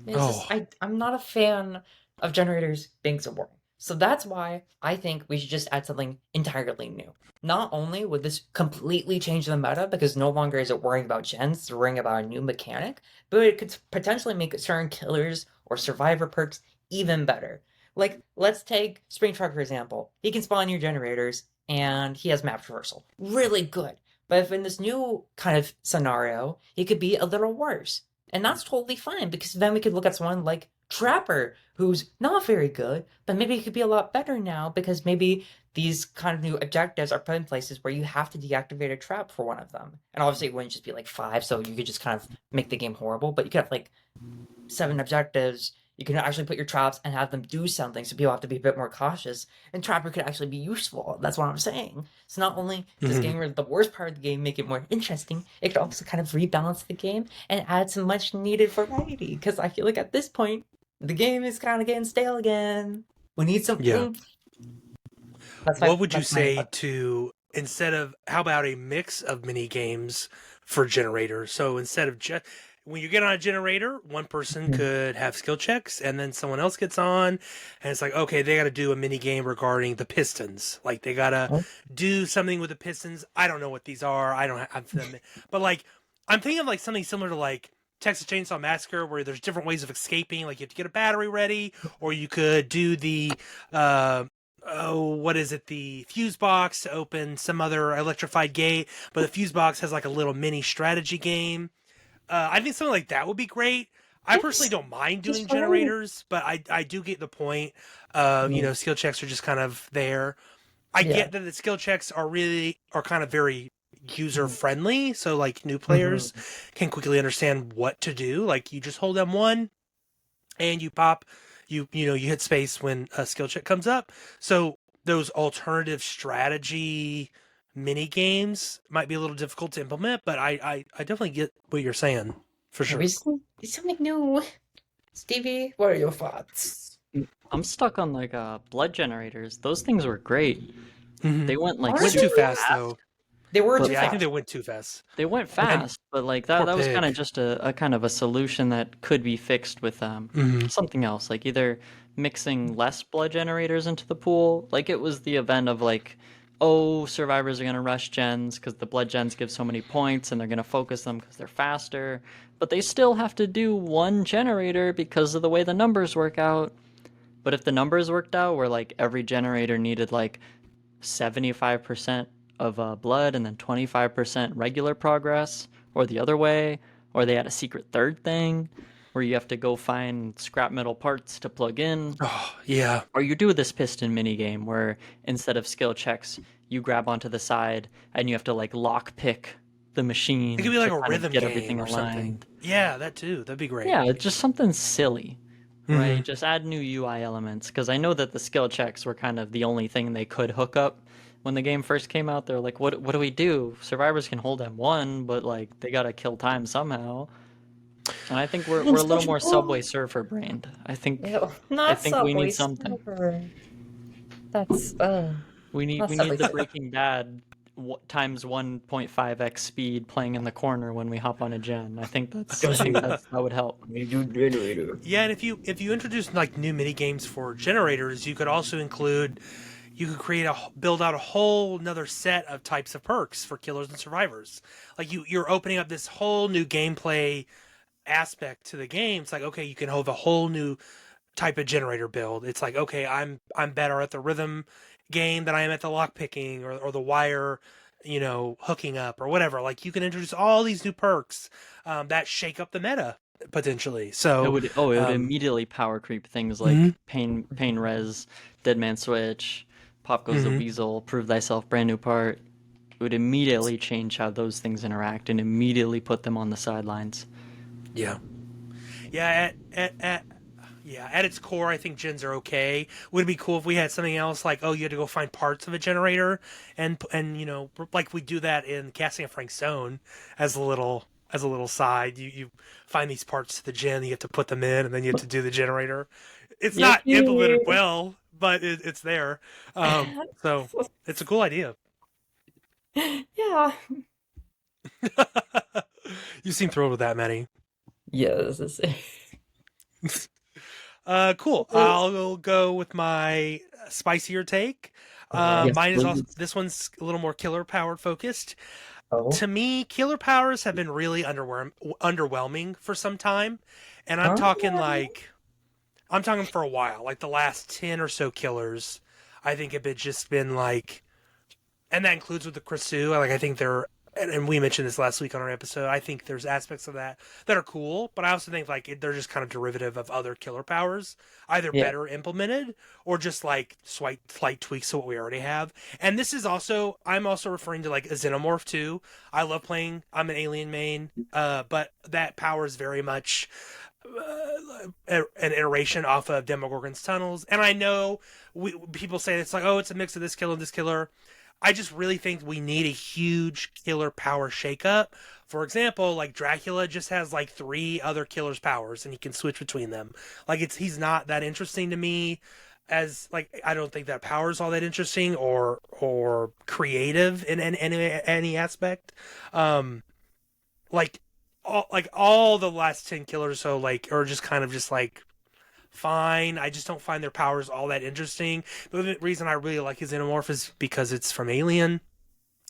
It's just Oh, I'm not a fan of generators being so boring. So that's why I think we should just add something entirely new. Not only would this completely change the meta because no longer is it worrying about gens, it's worrying about a new mechanic, but it could potentially make certain killers or survivor perks even better. Like, let's take Spring Truck for example. He can spawn your generators and he has map traversal. Really good. But if in this new kind of scenario, he could be a little worse. And that's totally fine because then we could look at someone like Trapper, who's not very good, but maybe he could be a lot better now because maybe these kind of new objectives are put in places where you have to deactivate a trap for one of them. And obviously it wouldn't just be like 5, so you could just kind of make the game horrible, but you could have like 7 objectives. You can actually put your traps and have them do something, so people have to be a bit more cautious. And Trapper could actually be useful. That's what I'm saying. So not only does getting rid of the worst part of the game make it more interesting, it could also kind of rebalance the game and add some much needed variety. Because I feel like at this point, the game is kind of getting stale again. We need some yeah. oomph. That's What would you that's my say input. to, instead of, how about a mix of mini games for generators? So instead of when you get on a generator, one person could have skill checks and then someone else gets on and it's like, okay, they got to do a mini game regarding the pistons. Like they got to Oh, do something with the pistons. I don't know what these are. I don't have them. But like, I'm thinking of like something similar to like Texas Chainsaw Massacre where there's different ways of escaping. Like you have to get a battery ready, or you could do the, what is it? The fuse box to open some other electrified gate, but the fuse box has like a little mini strategy game. I think something like that would be great. I personally yes, don't mind doing just variety. generators, but I do get the point. Mm, Skill checks are just kind of there. I yeah. get that the skill checks are kind of very user Mm, friendly, so like new mhm. players can quickly understand what to do. Like you just hold M1 and you pop, you hit space when a skill check comes up. So those alternative strategy mini games might be a little difficult to implement, but I definitely get what you're saying for Yeah, sure. it's something new. Stevie, what are your thoughts? I'm stuck on like blood generators. Those things were great. Hmm. They went like Aren't Went you? too super fast fast, though. They were but too Yeah, I think they fast. went too fast. they went Okay. And fast. But like poor that was kind of pig. just a kind of a solution that could be fixed with Hmm. something else, like either mixing less blood generators into the pool. Like it was the event of like, oh, survivors are gonna rush gens because the blood gens give so many points, and they're gonna focus them because they're faster. But they still have to do one generator because of the way the numbers work out. But if the numbers worked out where like every generator needed like 75% of blood and then 25% regular progress, or the other way, or they had a secret third thing where you have to go find scrap metal parts to plug in, Oh yeah, or you do this piston mini game where instead of skill checks, you grab onto the side and you have to like lock pick the it could machine be like to a kind of rhythm get game everything or something. aligned. Yeah, that too. That'd be great. Yeah, it's just something silly, Hmm. right? Just add new UI elements because I know that the skill checks were kind of the only thing they could hook up when the game first came out. They're like, what do we do? Survivors can hold M1, but like they gotta kill time somehow. And I think we're I'm a little such a more oh, Subway Surfer brained. ew, I not think we Subway need something. Surfer. That's not We Subway need the Surfer. Breaking Bad times 1.5x speed playing in the corner when we hop on a gen. I think that would help. New generator. Yeah, and if you introduce like new mini games for generators, you could also include, you could build out a whole another set of types of perks for killers and survivors. Like you're opening up this whole new gameplay aspect to the game. It's like, okay, you can have a whole new type of generator build. It's like, okay, I'm better at the rhythm game than I am at the lock picking or the wire, hooking up or whatever. Like you can introduce all these new perks that shake up the meta potentially. So, It would um, immediately power creep things mhm, like pain res, Dead Man Switch, Pop Goes the mhm, Weasel, Prove Thyself, brand new part. It would immediately change how those things interact and immediately put them on the sidelines. yeah, yeah. At its core, I think gens are okay. Would it be cool if we had something else like, oh, you had to go find parts of a generator, and like we do that in Casting of Frank Stone as a little as a little side. You find these parts to the gen, you have to put them in, and then you have to do the generator. It's not implemented Yippee! well, but it's there. So it's a cool idea. Yeah. You seem thrilled with that, Maddie. Yes. Cool. I'll go with my spicier take. Oh. Yes, Mine is also please. this one's a little more killer power focused. Oh. To me, killer powers have been really underwhelming for some time, and Oh. I'm talking for a while, like the last 10 or so killers. I think have just been like, and that includes with the Krisu. Like I think they're, and we mentioned this last week on our episode. I think there's aspects of that are cool, but I also think like they're just kind of derivative of other killer powers, either Yeah. better implemented or just like slight tweaks to what we already have. And this is also, I'm also referring to like a xenomorph too. I love playing. I'm an alien main, but that power is very much an iteration off of Demogorgon's tunnels. And I know people say it's like, oh, it's a mix of this killer and this killer. I just really think we need a huge killer power shakeup. For example, like Dracula just has like three other killers' powers, and he can switch between them. Like he's not that interesting to me. As like I don't think that power is all that interesting or creative in any aspect. Um, like all the last 10 killers so like are just kind of just like fine. I just don't find their powers all that interesting. The reason I really like his Xenomorph is because it's from Alien.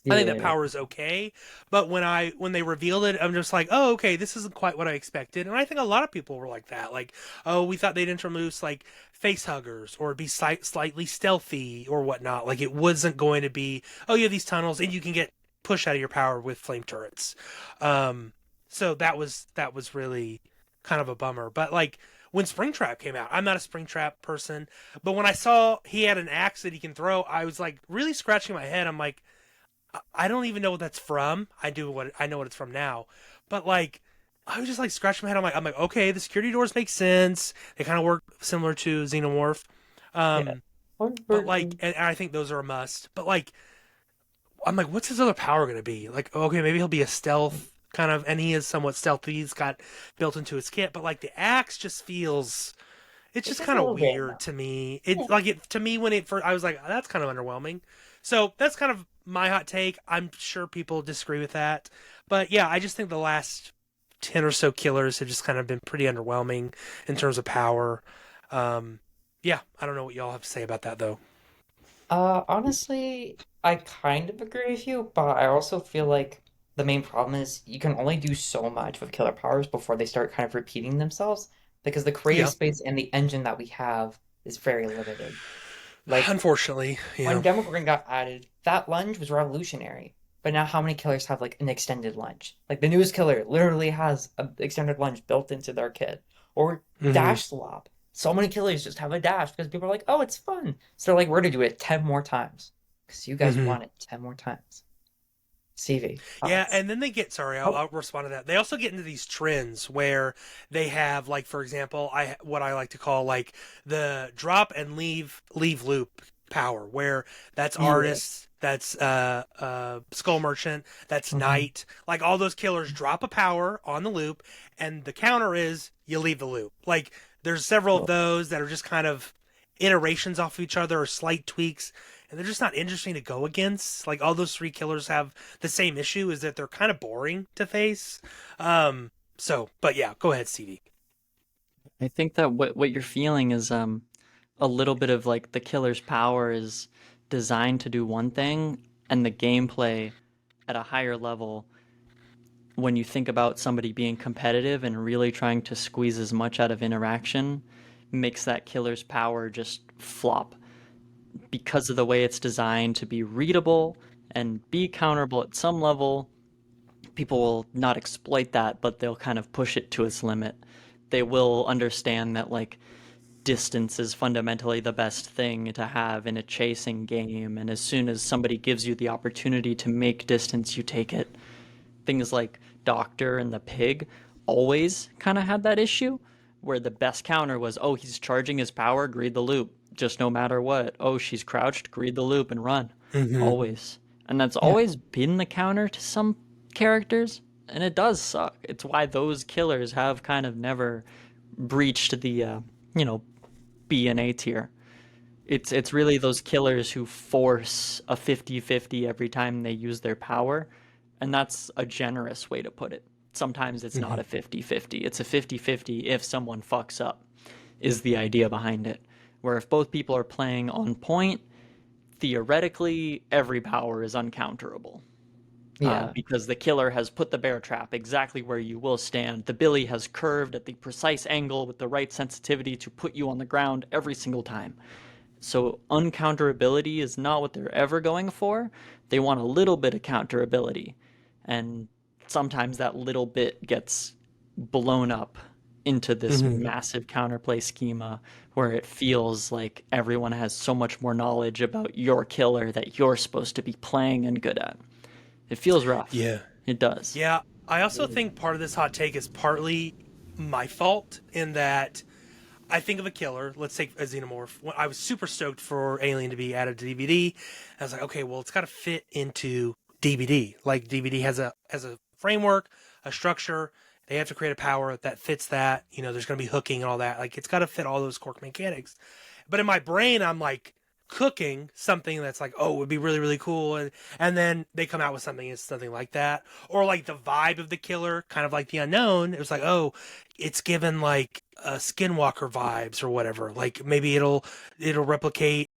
I think that Yeah. power is okay, but when they revealed it, I'm just like, oh, okay, this isn't quite what I expected. And I think a lot of people were like that. Like, oh, we thought they'd introduce like face huggers or be slightly stealthy or whatnot. Like, it wasn't going to be, oh, you have these tunnels and you can get push out of your power with flame turrets. Um, so that was really kind of a bummer. But like when Springtrap came out, I'm not a Springtrap person, but when I saw he had an axe that he can throw, I was like really scratching my head. I'm like, I don't even know what that's from. I know what it's from now, but like I was just like scratching my head. I'm like, okay, the security doors make sense. They kind of work similar to Xenomorph, Yeah. um, but like, and I think those are a must. But like, I'm like, what's his other power gonna be? Like, okay, maybe he'll be a stealth kind of, and he is somewhat stealthy. He's got built into his kit, but like the axe just feels. It's It's just just a kind of little random. weird to me. Yeah. It like it to me when it first, I was like, that's kind of underwhelming. So that's kind of my hot take. I'm sure people disagree with that, but yeah, I just think the last 10 or so killers have just kind of been pretty underwhelming in terms of power. Um, yeah, I don't know what y'all have to say about that though. Honestly, I kind of agree with you, but I also feel like the main problem is you can only do so much with killer powers before they start kind of repeating themselves because the creative Yeah, space and the engine that we have is very limited. Like unfortunately, when yeah. Demogorgon got added, that lunge was revolutionary. But now how many killers have like an extended lunge? Like the newest killer literally has an extended lunge built into their kit. Or Hmm. dash swap. So many killers just have a dash because people are like, oh, it's fun. So they're like, we're gonna do it 10 more times. Because you guys Hmm. want it 10 more times. CV, Yeah, thoughts? and then they get sorry, Oh, I'll respond to that. They also get into these trends where they have like for example, I what I like to call like the drop and leave loop power where that's yeah. artists, that's skull merchant, that's Hmm. knight, like all those killers drop a power on the loop and the counter is you leave the loop. Like there's several of Cool. those that are just kind of iterations off of each other or slight tweaks and they're just not interesting to go against. Like all those three killers have the same issue is that they're kind of boring to face. But yeah, go ahead, Stevie. I think that what you're feeling is a little bit of like the killer's power is designed to do one thing, and the gameplay at a higher level, when you think about somebody being competitive and really trying to squeeze as much out of interaction, makes that killer's power just flop because of the way it's designed to be readable and be counterable at some level. People will not exploit that, but they'll kind of push it to its limit. They will understand that like distance is fundamentally the best thing to have in a chasing game, and as soon as somebody gives you the opportunity to make distance, you take it. Things like Doctor and the Pig always kind of had that issue where the best counter was, oh, he's charging his power, greed the loop, just no matter what. Oh, she's crouched, greed the loop and run. Mm-hmm. Always. And that's Yeah. always been the counter to some characters, and it does suck. It's why those killers have kind of never breached the you know, B and A tier. It's really those killers who force a 50-50 every time they use their power, and that's a generous way to put it. Sometimes it's not a 50-50. It's a 50-50 if someone fucks up, is the idea behind it. Where if both people are playing on point, theoretically, every power is uncounterable. Yeah. Because the killer has put the bear trap exactly where you will stand. The Billy has curved at the precise angle with the right sensitivity to put you on the ground every single time. So uncounterability is not what they're ever going for. They want a little bit of counterability. And sometimes that little bit gets blown up into this massive counterplay schema where it feels like everyone has so much more knowledge about your killer that you're supposed to be playing and good at. It feels rough. Yeah. It does. Yeah. I also think part of this hot take is partly my fault in that I think of a killer, let's take a xenomorph. I was super stoked for Alien to be added to DbD. I was like, okay, well, it's got to fit into DbD. Like DbD has a framework, a structure. They have to create a power that fits that. You know, there's going to be hooking and all that. Like it's got to fit all those core mechanics. But in my brain, I'm like cooking something that's like, oh, it would be really, really cool. And then they come out with something that's something like that. Or like the vibe of the killer, kind of like the unknown. It was like, oh, it's given like skinwalker vibes or whatever. Like maybe it'll replicate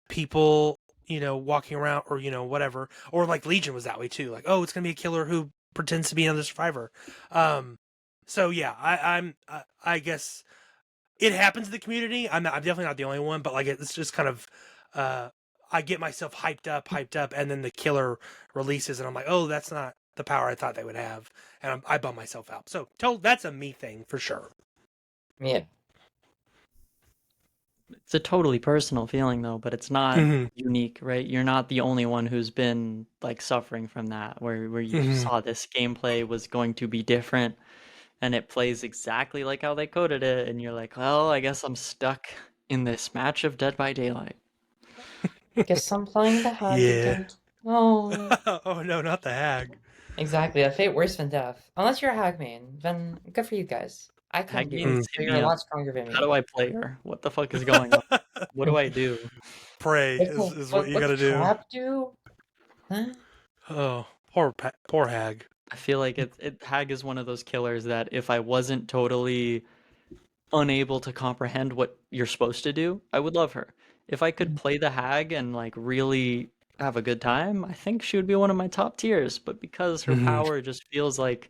people, you know, walking around or, you know, whatever. Or like Legion was that way too. Like, oh, it's going to be a killer who pretends to be another survivor. So yeah, I guess it happens in the community. I'm definitely not the only one, but like it's just kind of I get myself hyped up, and then the killer releases, and I'm like, oh, that's not the power I thought they would have, and I bum myself out. So that's a me thing for sure. Yeah. It's a totally personal feeling though, but it's not unique, right? You're not the only one who's been like suffering from that, where you saw this gameplay was going to be different and it plays exactly like how they coded it, and you're like, well, I guess I'm stuck in this match of Dead by Daylight. Guess I'm playing the hag Yeah. again. Oh. Oh no, not the hag. Exactly. A fate worse than death. Unless you're a hag main, then good for you guys. I couldn't do Hag it, mains so hit you're me a up. lot stronger than me. How do I play her? What the fuck is going on? What do I do? Pray is what you gotta do. What's trap do? Huh? Oh, poor hag. I feel like Hag is one of those killers that if I wasn't totally unable to comprehend what you're supposed to do, I would love her. If I could play the Hag and like really have a good time, I think she would be one of my top tiers. But because her power just feels like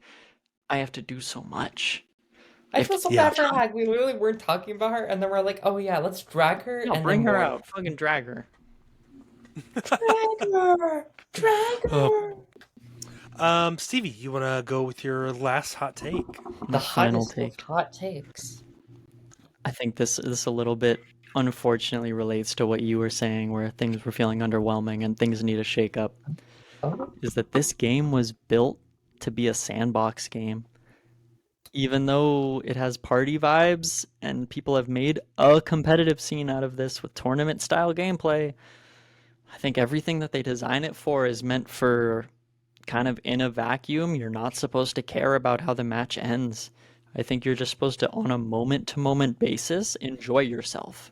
I have to do so much. I feel so bad for hag. We literally weren't talking about her, and then we're like, oh yeah, let's drag her. No, and bring then her more. out. Fucking drag her. Drag her. Stevie, you want to go with your last hot take? The final hottest of hot takes. I think this a little bit unfortunately relates to what you were saying, where things were feeling underwhelming and things need a shake up. Is that this game was built to be a sandbox game. Even though it has party vibes and people have made a competitive scene out of this with tournament style gameplay, I think everything that they design it for is meant for kind of in a vacuum. You're not supposed to care about how the match ends. I think you're just supposed to, on a moment-to-moment basis, enjoy yourself.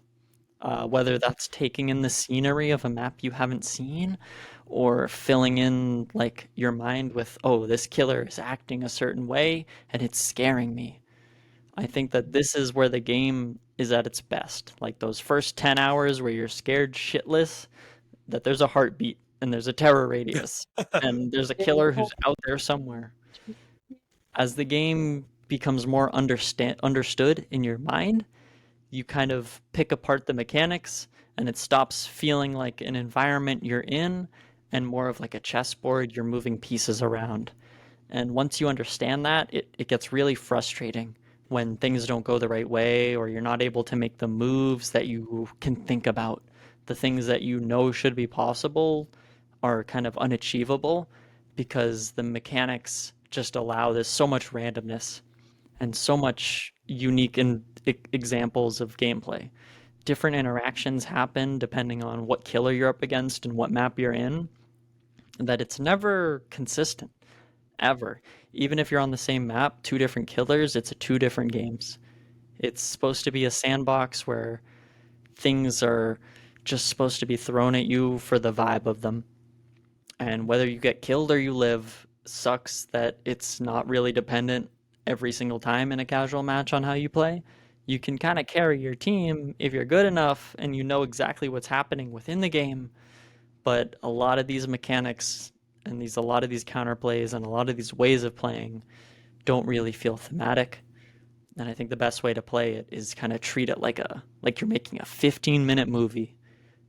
Whether that's taking in the scenery of a map you haven't seen, or filling in like your mind with, oh, this killer is acting a certain way and it's scaring me. I think that this is where the game is at its best. Like those first 10 hours where you're scared shitless, that there's a heartbeat and there's a terror radius and there's a killer who's out there somewhere. As the game becomes more understood in your mind, you kind of pick apart the mechanics and it stops feeling like an environment you're in and more of like a chessboard you're moving pieces around. And once you understand that, it gets really frustrating when things don't go the right way or you're not able to make the moves that you can think about. The things that you know should be possible are kind of unachievable because the mechanics just allow this so much randomness and so much unique examples of gameplay. Different interactions happen depending on what killer you're up against and what map you're in, that it's never consistent. ever. Even if you're on the same map, two different killers, it's two different games. It's supposed to be a sandbox where things are just supposed to be thrown at you for the vibe of them. And whether you get killed or you live, sucks that it's not really dependent every single time in a casual match on how you play. You can kind of carry your team if you're good enough and you know exactly what's happening within the game. But a lot of these mechanics and a lot of these counterplays and a lot of these ways of playing don't really feel thematic. And I think the best way to play it is kind of treat it like you're making a 15-minute movie,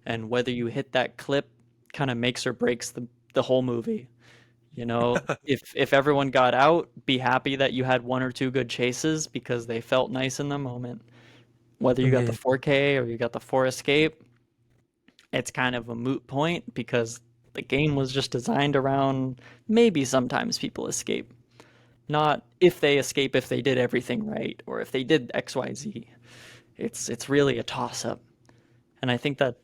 and whether you hit that clip kind of makes or breaks the whole movie. You know, if everyone got out, be happy that you had one or two good chases because they felt nice in the moment. Whether you got the 4K or you got the 4 escape, it's kind of a moot point because the game was just designed around maybe sometimes people escape. Not if they escape if they did everything right or if they did XYZ. It's really a toss-up. And I think that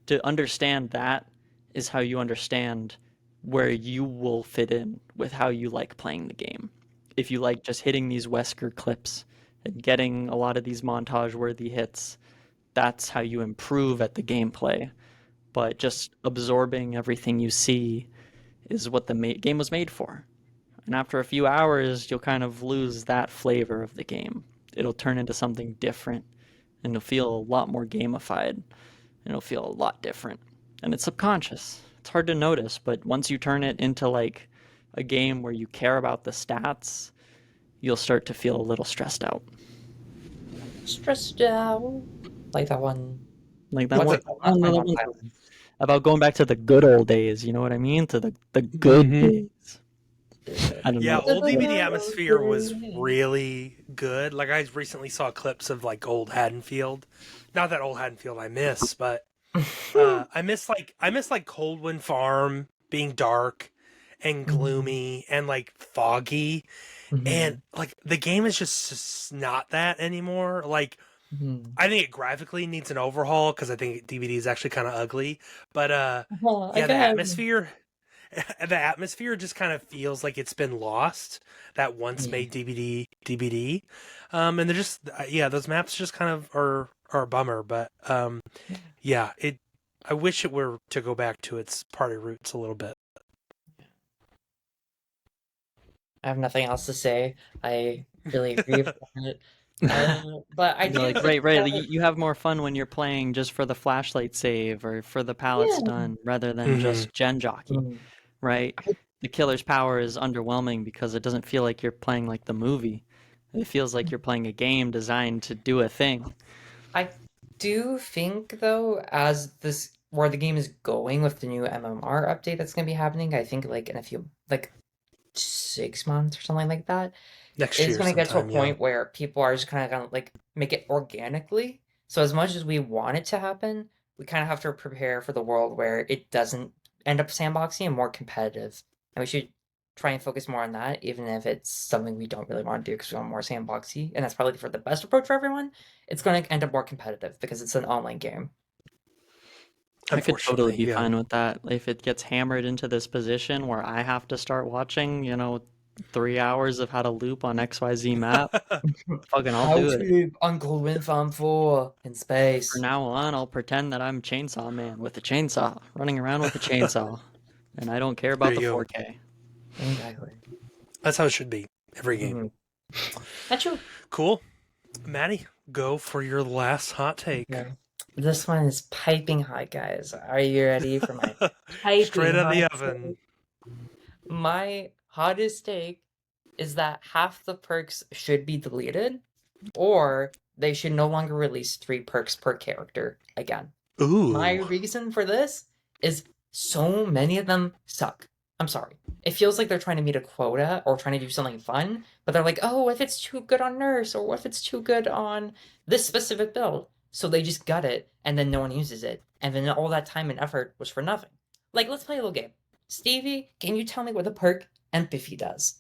to understand that is how you understand where you will fit in with how you like playing the game. If you like just hitting these Wesker clips and getting a lot of these montage-worthy hits, that's how you improve at the gameplay. But just absorbing everything you see is what the game was made for. And after a few hours, you'll kind of lose that flavor of the game. It'll turn into something different, and it'll feel a lot more gamified, and it'll feel a lot different. And it's subconscious. It's hard to notice, but once you turn it into like a game where you care about the stats, you'll start to feel a little stressed out. Stressed out. Like that one. Like that one. That's my one. About going back to the good old days, you know what I mean? To the good days. I don't know. Old DbD atmosphere was really good. Like I recently saw clips of like old Haddonfield. Not that old Haddonfield I miss, but I miss like Coldwind Farm being dark and gloomy and like foggy, and like the game is just not that anymore. Like I think it graphically needs an overhaul because I think DbD is actually kind of ugly. But the atmosphere just kind of feels like it's been lost. That once made DbD, and they're just those maps just kind of are a bummer. But I wish it were to go back to its party roots a little bit. I have nothing else to say. I really agree with it. But I do like right. You have more fun when you're playing just for the flashlight save or for the pallet stun rather than just gen jockey, right? The killer's power is underwhelming because it doesn't feel like you're playing like the movie. It feels like you're playing a game designed to do a thing. I do think though, as this where the game is going with the new MMR update that's going to be happening, I think like in a few 6 months or something like that. Next year, it's going to get to a point where people are just kind of going to like make it organically. So as much as we want it to happen, we kind of have to prepare for the world where it doesn't end up sandboxy and more competitive. And we should try and focus more on that, even if it's something we don't really want to do because we want more sandboxy. And that's probably for the best approach for everyone. It's going to end up more competitive because it's an online game. I could totally be fine with that. If it gets hammered into this position where I have to start watching, 3 hours of how to loop on XYZ map, fucking I'll do it. On Coldwind Farm 4 in space. From now on, I'll pretend that I'm Chainsaw Man with a chainsaw, running around with a chainsaw. And I don't care about the 4K. Exactly. That's how it should be. Every game. That's true. Cool. Maddie, go for your last hot take. Yeah. This one is piping hot, guys. Are you ready for my piping straight out of the oven? Take? My hottest take is that half the perks should be deleted, or they should no longer release 3 perks per character again. Ooh. My reason for this is so many of them suck. I'm sorry. It feels like they're trying to meet a quota or trying to do something fun, but they're like, oh, if it's too good on Nurse, or if it's too good on this specific build. So they just gut it, and then no one uses it. And then all that time and effort was for nothing. Like, let's play a little game. Stevie, can you tell me what the perk Empathy does?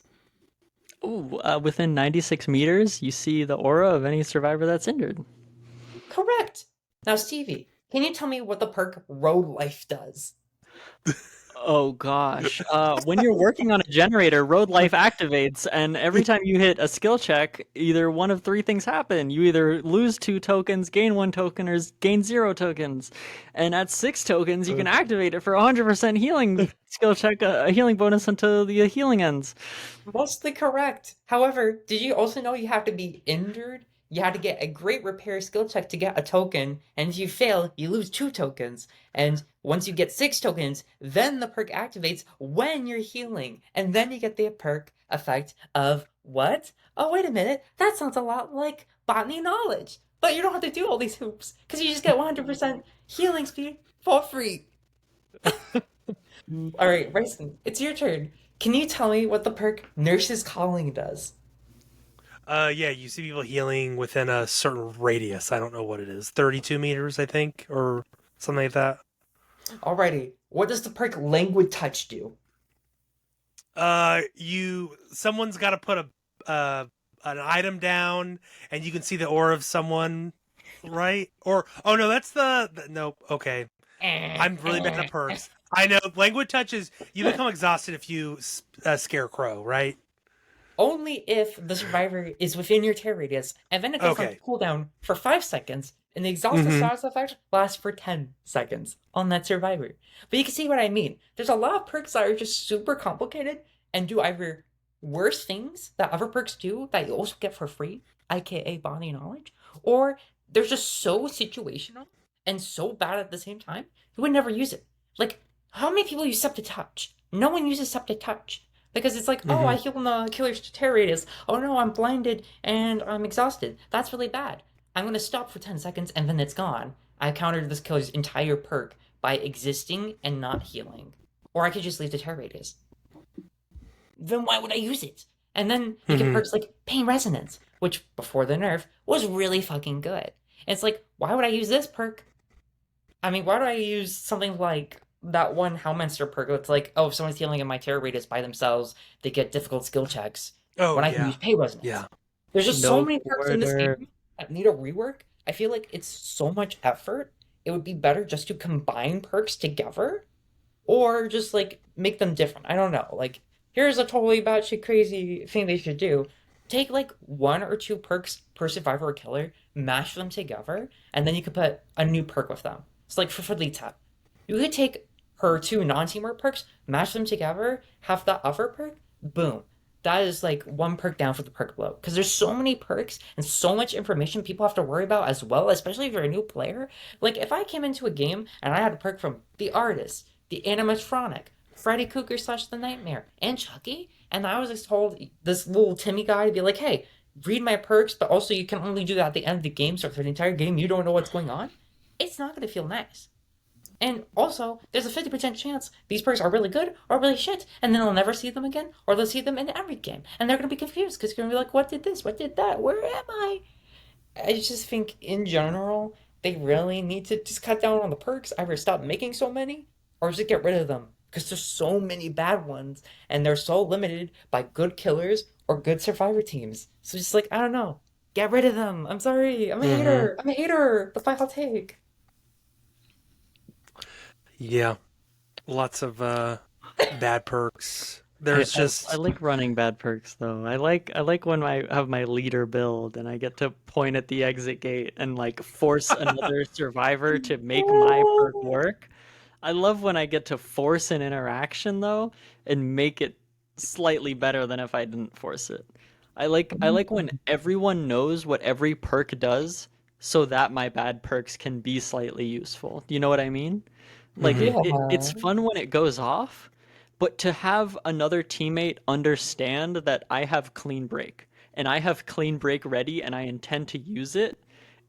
Ooh, within 96 meters, you see the aura of any survivor that's injured. Correct. Now, Stevie, can you tell me what the perk Road Life does? Oh gosh. When you're working on a generator, road life activates, and every time you hit a skill check, either one of three things happen. You either lose 2 tokens, gain 1 token, or gain 0 tokens. And at 6 tokens, you can activate it for 100% healing skill check, a healing bonus until the healing ends. Mostly correct. However, did you also know you have to be injured? You had to get a great repair skill check to get a token, and if you fail, you lose 2 tokens. And once you get 6 tokens, then the perk activates when you're healing, and then you get the perk effect of what? Oh, wait a minute, that sounds a lot like botany knowledge. But you don't have to do all these hoops, because you just get 100% healing speed for free. Alright, Bryson, it's your turn. Can you tell me what the perk Nurse's Calling does? Yeah, you see people healing within a certain radius. I don't know what it is. 32 meters, I think, or something like that. Alrighty, what does the perk Languid Touch do? Someone's got to put an item down, and you can see the aura of someone, right? Or oh no, that's nope. Okay, I'm really bad at perks. I know. Languid touch is you become exhausted if you scarecrow, right? Only if the survivor is within your tear radius, and then it goes on Okay. cooldown for 5 seconds, and the exhausted status effect lasts for 10 seconds on that survivor. But you can see what I mean. There's a lot of perks that are just super complicated and do either worse things that other perks do that you also get for free, aka body knowledge, or they're just so situational and so bad at the same time, you would never use it. Like, how many people use Septic Touch? No one uses Septic Touch. Because it's like, oh, I heal the killer's tear radius. Oh no, I'm blinded and I'm exhausted. That's really bad. I'm going to stop for 10 seconds and then it's gone. I countered this killer's entire perk by existing and not healing. Or I could just leave the tear radius. Then why would I use it? And then you get perks like Pain Resonance, which before the nerf was really fucking good. And it's like, why would I use this perk? I mean, why do I use something like that one Hellmonster perk that's like, oh, if someone's healing in my terror radius by themselves, they get difficult skill checks. Oh, when I can use Pay Resonance. Yeah. There's just No so many perks in this quarter. game that need a rework. I feel like it's so much effort. It would be better just to combine perks together or just like make them different. I don't know. Like, here's a totally batshit crazy thing they should do. Take like 1 or 2 perks per survivor or killer, mash them together, and then you could put a new perk with them. It's like for lead tap. You could take her 2 non-teamwork perks, mash them together, have the other perk, boom. That is like 1 perk down for the perk blow. Because there's so many perks and so much information people have to worry about as well, especially if you're a new player. Like, if I came into a game and I had a perk from the Artist, the Animatronic, Freddy Cougar / the Nightmare, and Chucky, and I was just told this little Timmy guy to be like, hey, read my perks, but also you can only do that at the end of the game, so for the entire game you don't know what's going on, it's not going to feel nice. And also, there's a 50% chance these perks are really good or really shit, and then they'll never see them again, or they'll see them in every game, and they're going to be confused, because you're going to be like, what did this, what did that, where am I? I just think, in general, they really need to just cut down on the perks, either stop making so many, or just get rid of them, because there's so many bad ones, and they're so limited by good killers or good survivor teams. So just like, I don't know, get rid of them. I'm sorry, I'm a hater, that's my hot take. Yeah. Lots of bad perks. There's I like running bad perks though. I like when I have my leader build and I get to point at the exit gate and like force another survivor to make my perk work. I love when I get to force an interaction though and make it slightly better than if I didn't force it. I like when everyone knows what every perk does so that my bad perks can be slightly useful. Do you know what I mean? Like it's Yeah. fun when it goes off, but to have another teammate understand that I have clean break and I have clean break ready and I intend to use it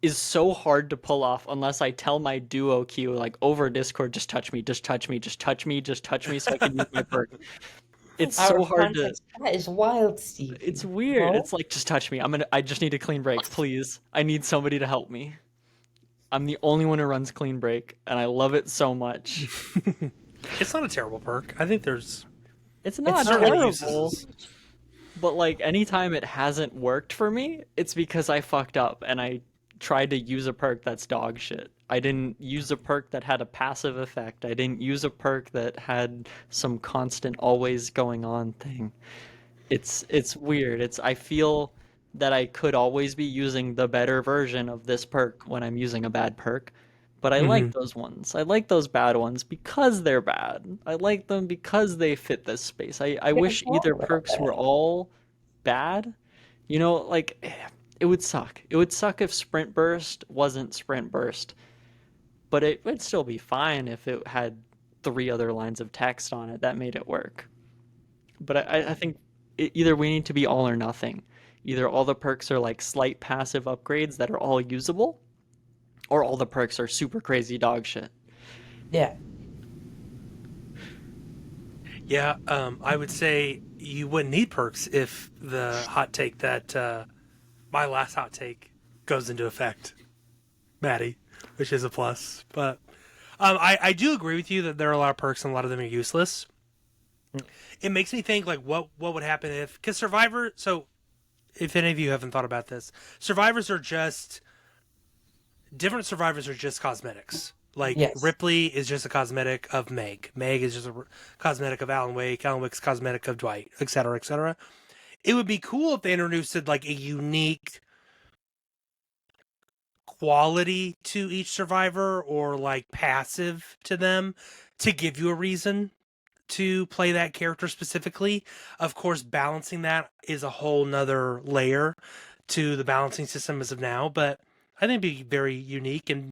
is so hard to pull off unless I tell my duo queue like over Discord, just touch me, just touch me, just touch me, just touch me so I can use my perk. It's Out so of hard to context, that is wild, Steve. it's weird. No? It's like just touch me. I just need a clean break, please. I need somebody to help me. I'm the only one who runs clean break and I love it so much. It's not a terrible perk. I think there's It's not certainly terrible, uses. but like anytime it hasn't worked for me, it's because I fucked up and I tried to use a perk that's dog shit. I didn't use a perk that had a passive effect. I didn't use a perk that had some constant always going on thing. It's weird. I feel that I could always be using the better version of this perk when I'm using a bad perk. But I like Hmm. those ones. I like those bad ones because they're bad. I like them because they fit this space. I Yeah, wish it's all either a little perks were bit. all bad. Like it would suck. It would suck if Sprint Burst wasn't Sprint Burst, but it would still be fine if it had three other lines of text on it that made it work. But I think either we need to be all or nothing. Either all the perks are like slight passive upgrades that are all usable, or all the perks are super crazy dog shit. Yeah. Yeah, I would say you wouldn't need perks if the hot take that my last hot take goes into effect, Maddie, which is a plus. But I do agree with you that there are a lot of perks and a lot of them are useless. Mm. It makes me think like what would happen if because Survivor. So if any of you haven't thought about this, survivors are just different. Survivors are just cosmetics. Like Yes. Ripley is just a cosmetic of Meg. Meg is just a cosmetic of Alan Wake. Alan Wake's cosmetic of Dwight, etc., etc. It would be cool if they introduced like a unique quality to each survivor or like passive to them to give you a reason to play that character specifically. Of course, balancing that is a whole nother layer to the balancing system as of now, but I think it'd be very unique. And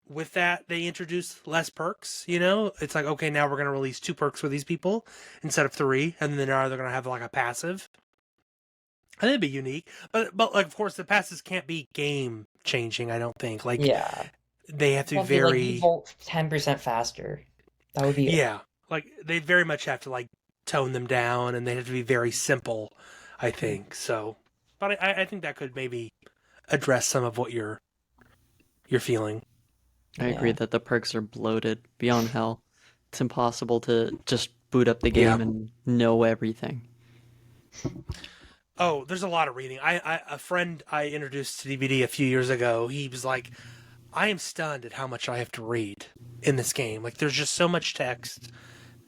with that, they introduce less perks. It's like, okay, now we're going to release 2 perks for these people instead of 3, and then now they're going to have like a passive. I think it'd be unique, but like, of course, the passes can't be game changing. I don't think like Yeah. they have to be Can't be like you very, volt 10% faster. That would be yeah, like they very much have to like tone them down, and they have to be very simple. I think so, but I think that could maybe address some of what you're feeling. I agree yeah. that the perks are bloated beyond hell. It's impossible to just boot up the Yeah. game and know everything. Oh, there's a lot of reading. A friend I introduced to DbD a few years ago, he was like, I am stunned at how much I have to read in this game. Like there's just so much text,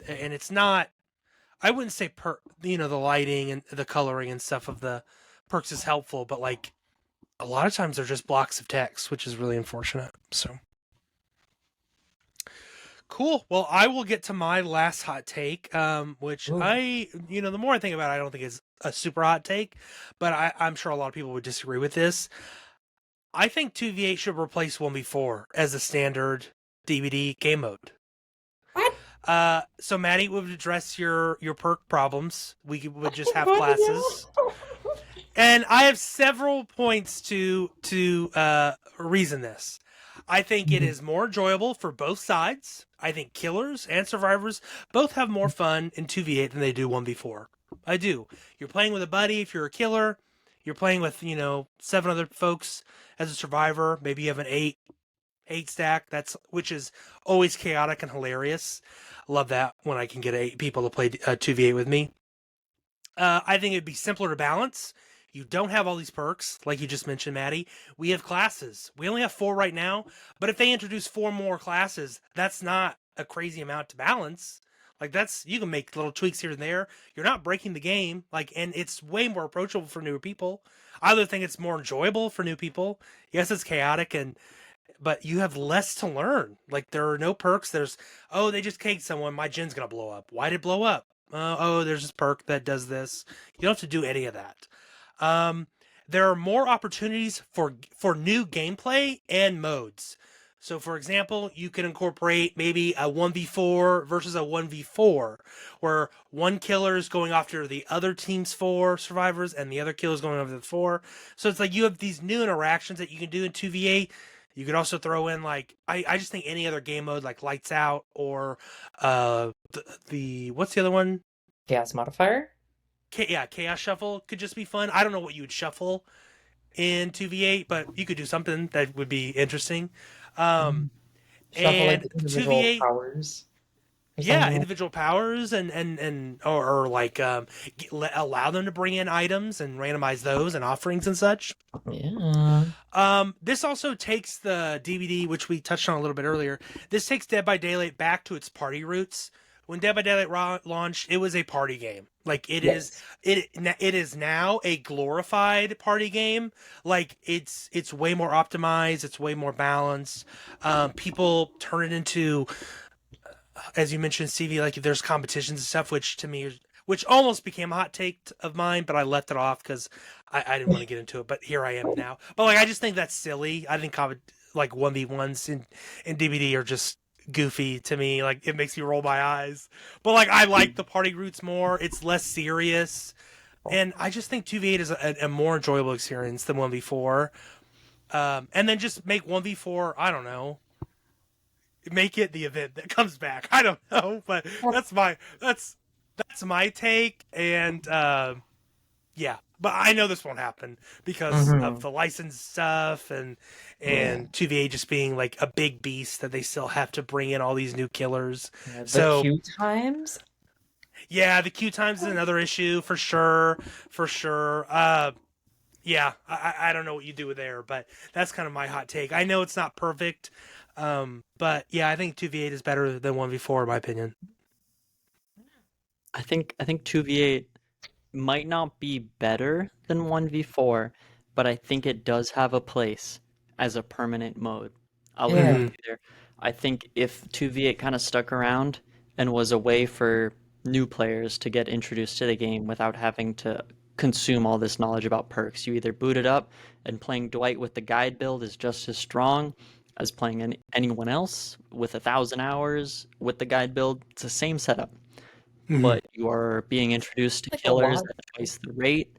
and it's not. I wouldn't say the lighting and the coloring and stuff of the perks is helpful, but like a lot of times they're just blocks of text, which is really unfortunate. So cool. Well, I will get to my last hot take, which Ooh. the more I think about it, I don't think it's a super hot take, but I'm sure a lot of people would disagree with this. I think 2v8 should replace 1v4 as a standard DbD game mode. What? So Maddie would address your perk problems. We would just have What? classes, and I have several points to reason this. I think it is more enjoyable for both sides. I think killers and survivors both have more fun in 2v8 than they do 1v4. I do. You're playing with a buddy if you're a killer. You're playing with 7 other folks as a survivor. Maybe you have an eight stack. Which is always chaotic and hilarious. Love that when I can get 8 people to play 2v8 with me. I think it'd be simpler to balance. You don't have all these perks, like you just mentioned, Maddie. We have classes. We only have 4 right now, but if they introduce 4 more classes, that's not a crazy amount to balance. Like you can make little tweaks here and there. You're not breaking the game, and it's way more approachable for newer people. I either think it's more enjoyable for new people. Yes, it's chaotic, but you have less to learn. Like there are no perks. They just caked someone. My gen's gonna blow up. Why did it blow up? There's this perk that does this. You don't have to do any of that. Um, there are more opportunities for new gameplay and modes. So, for example, you can incorporate maybe a 1v4 versus a 1v4, where one killer is going after the other team's 4 survivors and the other killer is going after the 4. So it's like you have these new interactions that you can do in 2v8. You could also throw in I just think any other game mode like Lights Out or what's the other one? Chaos modifier? Chaos Shuffle could just be fun. I don't know what you would shuffle in 2v8, but you could do something that would be interesting. Shuffle like And the individual 2v8, powers. Yeah, individual powers and or like allow them to bring in items and randomize those and offerings and such. Yeah. This also takes the DbD, which we touched on a little bit earlier. This takes Dead by Daylight back to its party roots. When Dead by Daylight launched, it was a party game. Like it is now a glorified party game. Like it's way more optimized. It's way more balanced. People turn it into, as you mentioned, CV, like there's competitions and stuff, which to me, which almost became a hot take of mine, but I left it off because I didn't want to get into it. But here I am now. But like, I just think that's silly. I think like 1v1s in DbD are just goofy to me. Like it makes me roll my eyes. But like, I like the party roots more. It's less serious, and I just think 2v8 is a more enjoyable experience than 1v4. And then just make 1v4. I don't know. Make it the event that comes back. I don't know, but that's my take. And yeah, but I know this won't happen because of the license stuff and 2v8 just being like a big beast that they still have to bring in all these new killers. The queue times. Yeah, the queue times is another issue for sure. Yeah, I don't know what you do there, but that's kind of my hot take. I know it's not perfect, but yeah, I think 2v8 is better than 1v4 in my opinion. I think 2v8 might not be better than 1v4, but I think it does have a place as a permanent mode. I'll agree with you there. I think if 2v8 kind of stuck around and was a way for new players to get introduced to the game without having to consume all this knowledge about perks, you either boot it up and playing Dwight with the guide build is just as strong as playing anyone else with 1,000 hours with the guide build. It's the same setup, but you are being introduced to killers at twice the rate,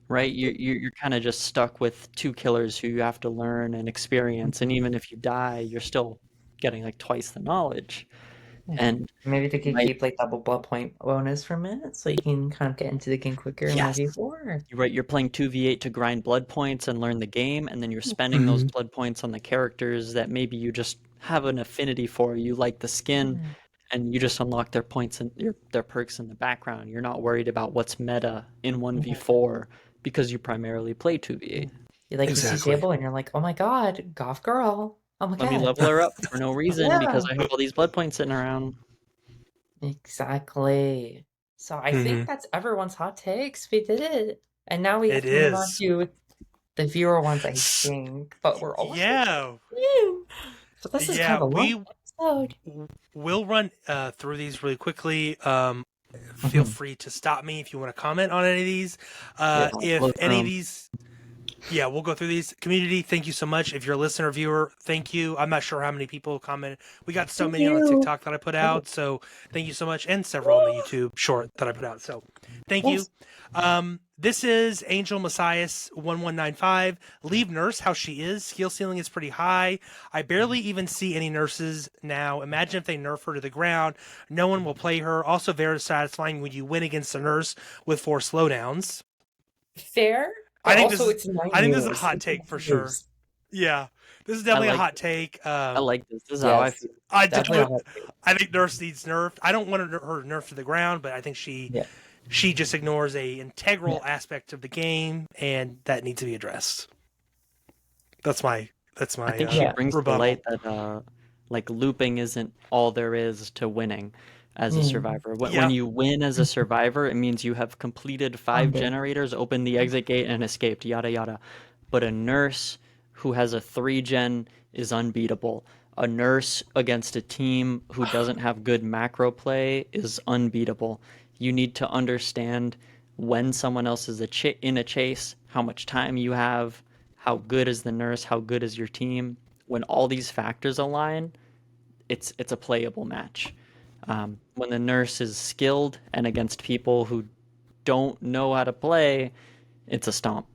right? You're kind of just stuck with 2 killers who you have to learn and experience, and even if you die, you're still getting like twice the knowledge. And maybe they could keep like double blood point bonus from it, so you can kind of get into the game quicker in 1v4. You're right, you're playing 2v8 to grind blood points and learn the game, and then you're spending those blood points on the characters that maybe you just have an affinity for. You like the skin, and you just unlock their points and their perks in the background. You're not worried about what's meta in 1v4 because you primarily play 2v8. You like you see Sable and you're like, oh my god, goth girl. Oh my god. Let me level her up for no reason because I have all these blood points sitting around. Exactly. So I think that's everyone's hot takes. We did it. And now we have to move on to the viewer ones, I think. But we're almost so this is kind of a long episode. We'll run through these really quickly. Feel free to stop me if you want to comment on any of these. If any of these... Yeah, we'll go through these. Community, thank you so much. If you're a listener, viewer, thank you. I'm not sure how many people commented. We got so many on the TikTok that I put out, so thank you so much. And several on the YouTube short that I put out, so thank you. This is Angel Messias 1195. Leave nurse how she is. Skill ceiling is pretty high. I barely even see any nurses now. Imagine if they nerf her to the ground. No one will play her. Also very satisfying when you win against a nurse with 4 slowdowns. Fair. I think this is a hot take for sure. Yeah, this is definitely a hot take. I like this. This is how I feel. I think Nurse needs nerfed. I don't want her nerfed to the ground, but I think she just ignores a integral aspect of the game, and that needs to be addressed. That's my. I think she brings to light that like looping isn't all there is to winning as a survivor. When you win as a survivor, it means you have completed 5 generators, opened the exit gate, and escaped, yada yada. But a nurse who has a 3 gen is unbeatable. A nurse against a team who doesn't have good macro play is unbeatable. You need to understand when someone else is in a chase, how much time you have, how good is the nurse, how good is your team. When all these factors align, it's a playable match. When the nurse is skilled and against people who don't know how to play, it's a stomp.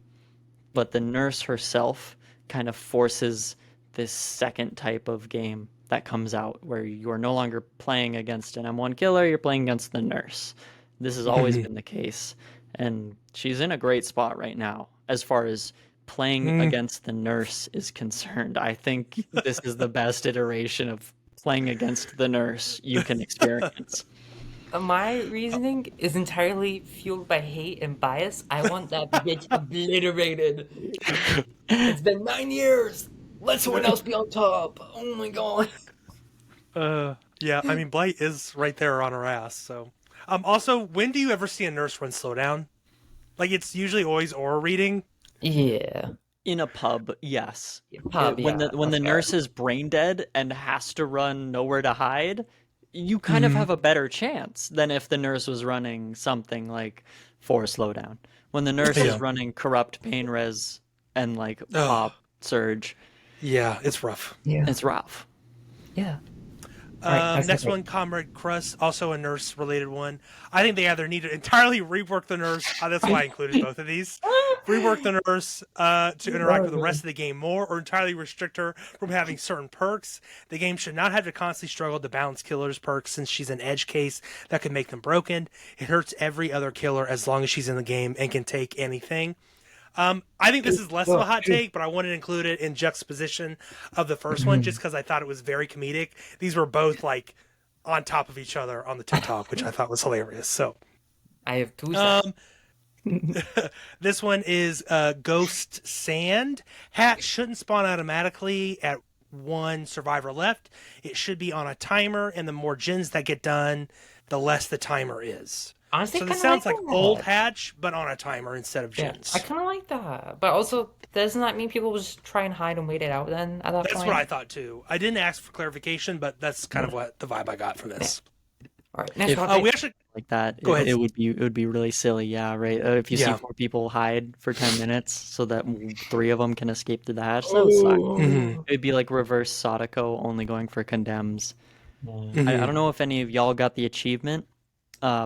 But the nurse herself kind of forces this second type of game that comes out where you are no longer playing against an M1 killer, you're playing against the nurse. This has always been the case. And she's in a great spot right now as far as playing against the nurse is concerned. I think this is the best iteration of playing against the nurse you can experience. My reasoning is entirely fueled by hate and bias. I want that bitch obliterated. It's been 9 years. Let someone else be on top. Oh my god. Yeah, I mean, Blight is right there on her ass. So, also, when do you ever see a nurse run slowdown? Like, it's usually always aura reading. Yeah. In a pub, yes. Pub, When yeah, the that's nurse fair. is brain dead and has to run nowhere to hide, you kind of have a better chance than if the nurse was running something like Force Slowdown. When the nurse is Yeah. running Corrupt Pain Res and like Oh, Pop Surge, yeah, it's rough. Yeah. it's rough. Yeah. All right, that's Next okay. one, Comrade Crust, also a nurse-related one. I think they either need to entirely rework the nurse. That's why I included both of these. Rework the nurse to interact with the rest of the game more, or entirely restrict her from having certain perks. The game should not have to constantly struggle to balance killers' perks since she's an edge case that could make them broken. It hurts every other killer as long as she's in the game and can take anything. I think this is less of a hot take, but I wanted to include it in juxtaposition of the first one just because I thought it was very comedic. These were both like on top of each other on the TikTok, which I thought was hilarious. So, I have two sets. this one is Ghost Sand. Hat shouldn't spawn automatically at one survivor left. It should be on a timer, and the more gens that get done, the less the timer is. Honestly, So kind this of sounds like like that. old Hatch, but on a timer instead of Yeah, gens. I kind of like that. But also, doesn't that mean people just try and hide and wait it out then at that That's point? what I thought too. I didn't ask for clarification, but that's kind of what the vibe I got from this. All right, next If- topic. We actually Like that, Go ahead. it would be really silly, yeah, right? If you see Yeah. 4 people hide for 10 minutes so that 3 of them can escape through the hatch, that would suck. Mhm. It'd be like reverse Sadako, only going for condemns. I Mhm. don't know if any of y'all got the achievement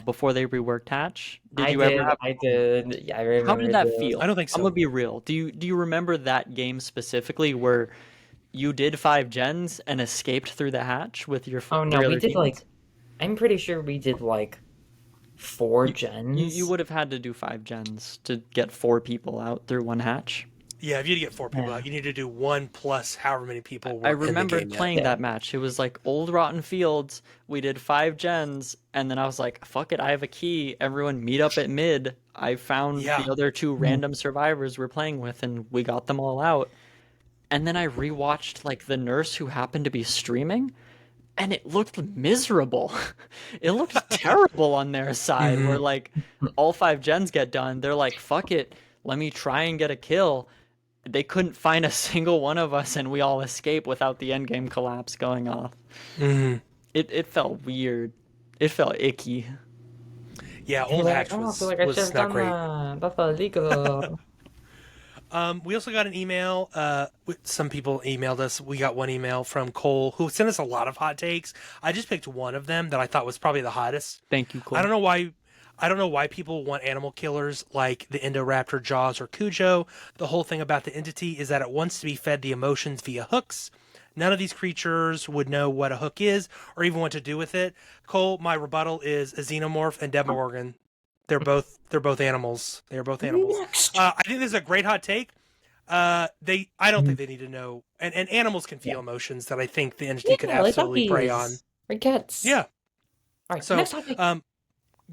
before they reworked Hatch. Did I you did. ever have? I did. Yeah, I remember. How did that the- feel? I don't think I'm so. gonna be real. Do you remember that game specifically where you did 5 gens and escaped through the hatch with your Oh 3 no, we other did teammates? I'm pretty sure we did like 4 gens. You would have had to do 5 gens to get 4 people out through one hatch. Yeah, if you had to get 4 people Yeah. out, you need to do 1 plus however many people were I in the remembered game yet. playing Yeah. that match. It was like Old Rotten Fields. We did 5 gens, and then I was like, fuck it, I have a key. Everyone meet up at mid. I found Yeah. the other 2 random survivors we're playing with, and we got them all out. And then I rewatched like the nurse who happened to be streaming, and it looked miserable. It looked terrible on their side, where like all 5 gens get done. They're like, fuck it, let me try and get a kill. They couldn't find a single one of us, and we all escape without the endgame collapse going off. Mhm. It felt weird. It felt icky. Yeah, You're old like, Hatch oh, I feel like I should was have not done great. that. That's illegal. We also got an email. Some people emailed us. We got one email from Cole, who sent us a lot of hot takes. I just picked one of them that I thought was probably the hottest. Thank you, Cole. I don't know why. I don't know why people want animal killers like the Indoraptor, Jaws, or Cujo. The whole thing about the entity is that it wants to be fed the emotions via hooks. None of these creatures would know what a hook is or even what to do with it. Cole, my rebuttal is a xenomorph and Demogorgon. They're both animals. They are both animals. I think this is a great hot take. I don't think they need to know, and animals can feel emotions that I think the entity could Yeah, like absolutely prey on. puppies. Or cats. Yeah. All right, So, next topic.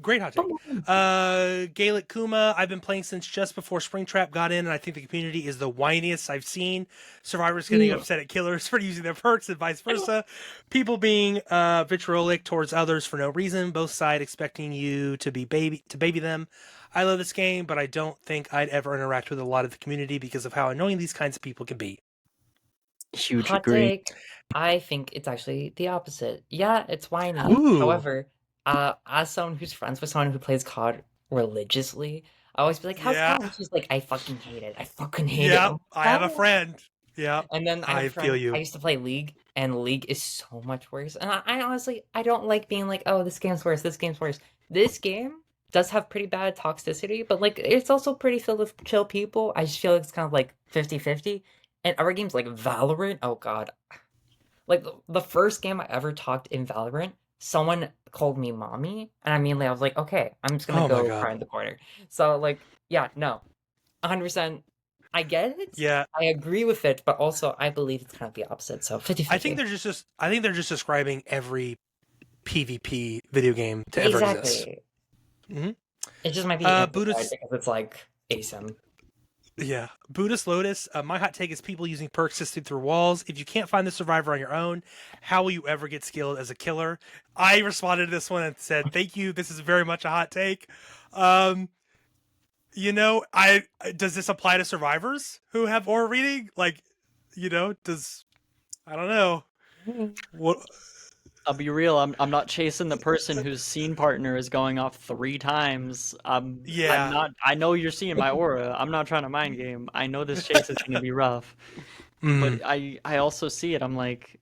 great hot take. Gaelic Kuma, I've been playing since just before Springtrap got in, and I think the community is the whiniest I've seen. Survivors getting upset at killers for using their perks and vice versa. People being vitriolic towards others for no reason. Both sides expecting you to baby them. I love this game, but I don't think I'd ever interact with a lot of the community because of how annoying these kinds of people can be. Huge Hot agree. take. I think it's actually the opposite. Yeah, it's whiny. Ooh. However, as someone who's friends with someone who plays COD religiously, I always be like, "How's Yeah. COD?" And she's like, "I fucking hate it. I fucking hate Yeah, it." I have a friend. Yeah. And then I have I a friend, feel you. I used to play League, and League is so much worse. And I honestly, I don't like being like, "Oh, this game's worse. This game's worse." This game does have pretty bad toxicity, but like it's also pretty filled with chill people. I just feel like it's kind of like 50-50. And other games like Valorant, oh god. Like the first game I ever talked in Valorant, someone called me mommy, and immediately I was like, okay, I'm just gonna Oh my go God. cry in the corner. So like, yeah, no, 100%. I get it. Yeah, I agree with it, but also I believe it's kind of the opposite. So 50-50. I think they're just describing every PvP video game to ever exist. Exactly. hmm It just might be amplified Buddhist, because it's like ASIM. yeah, Buddhist Lotus. My hot take is people using perks to sleep through walls. If you can't find the survivor on your own, how will you ever get skilled as a killer? I responded to this one and said, "Thank you. This is very much a hot take." Um, I does this apply to survivors who have aura reading? Like, does I don't know what. I'll be real. I'm not chasing the person whose scene partner is going off 3 times. I'm Yeah. not. I know you're seeing my aura. I'm not trying to mind game. I know this chase is gonna be rough, but I also see it. I'm like,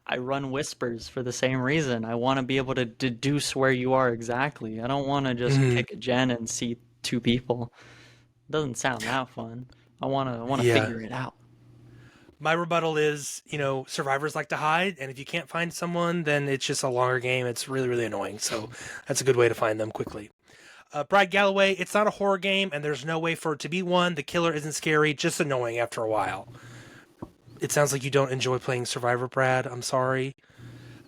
I run whispers for the same reason. I want to be able to deduce where you are exactly. I don't want to just pick a gen and see 2 people. It doesn't sound that fun. I wanna Yeah. figure it out. My rebuttal is, survivors like to hide, and if you can't find someone, then it's just a longer game. It's really, really annoying. So that's a good way to find them quickly. Brad Galloway, it's not a horror game, and there's no way for it to be one. The killer isn't scary, just annoying after a while. It sounds like you don't enjoy playing Survivor, Brad. I'm sorry.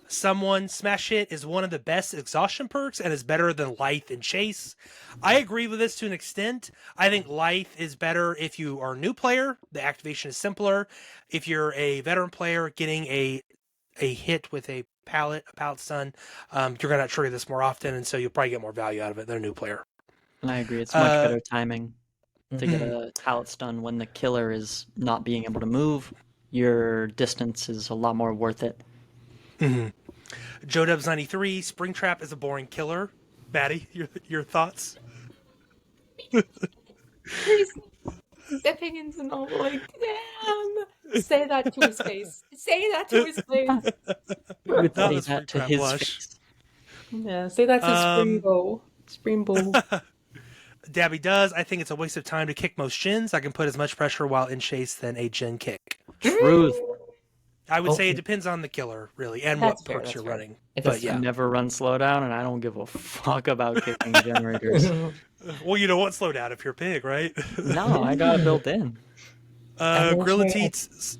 Someone, Smash Hit is one of the best exhaustion perks and is better than Lithe and Chase. I agree with this to an extent. I think Lithe is better if you are a new player. The activation is simpler. If you're a veteran player, getting a hit with a pallet stun, you're going to trigger this more often, and so you'll probably get more value out of it than a new player. And I agree. It's much better timing to get a pallet stun when the killer is not being able to move. Your distance is a lot more worth it. Joe Dubs 93, Springtrap is a boring killer. Maddie, your thoughts? He's stepping into an old, like, damn. Say that to his face. Say that to his face. You would Not say a that to Springtrap his blush. face. Yeah, say that to Springbow. Springbow. Dabby does. I think it's a waste of time to kick most gens. I can put as much pressure while in chase than a gen kick. Truth. I would say Okay. it depends on the killer, really, and That's what fair, perks that's you're fair. running. It But does yeah. I never run slowdown, and I don't give a fuck about kicking generators. Well, you don't want slowdown if you're pig, right? No, I got it built in. Gorilla Teats.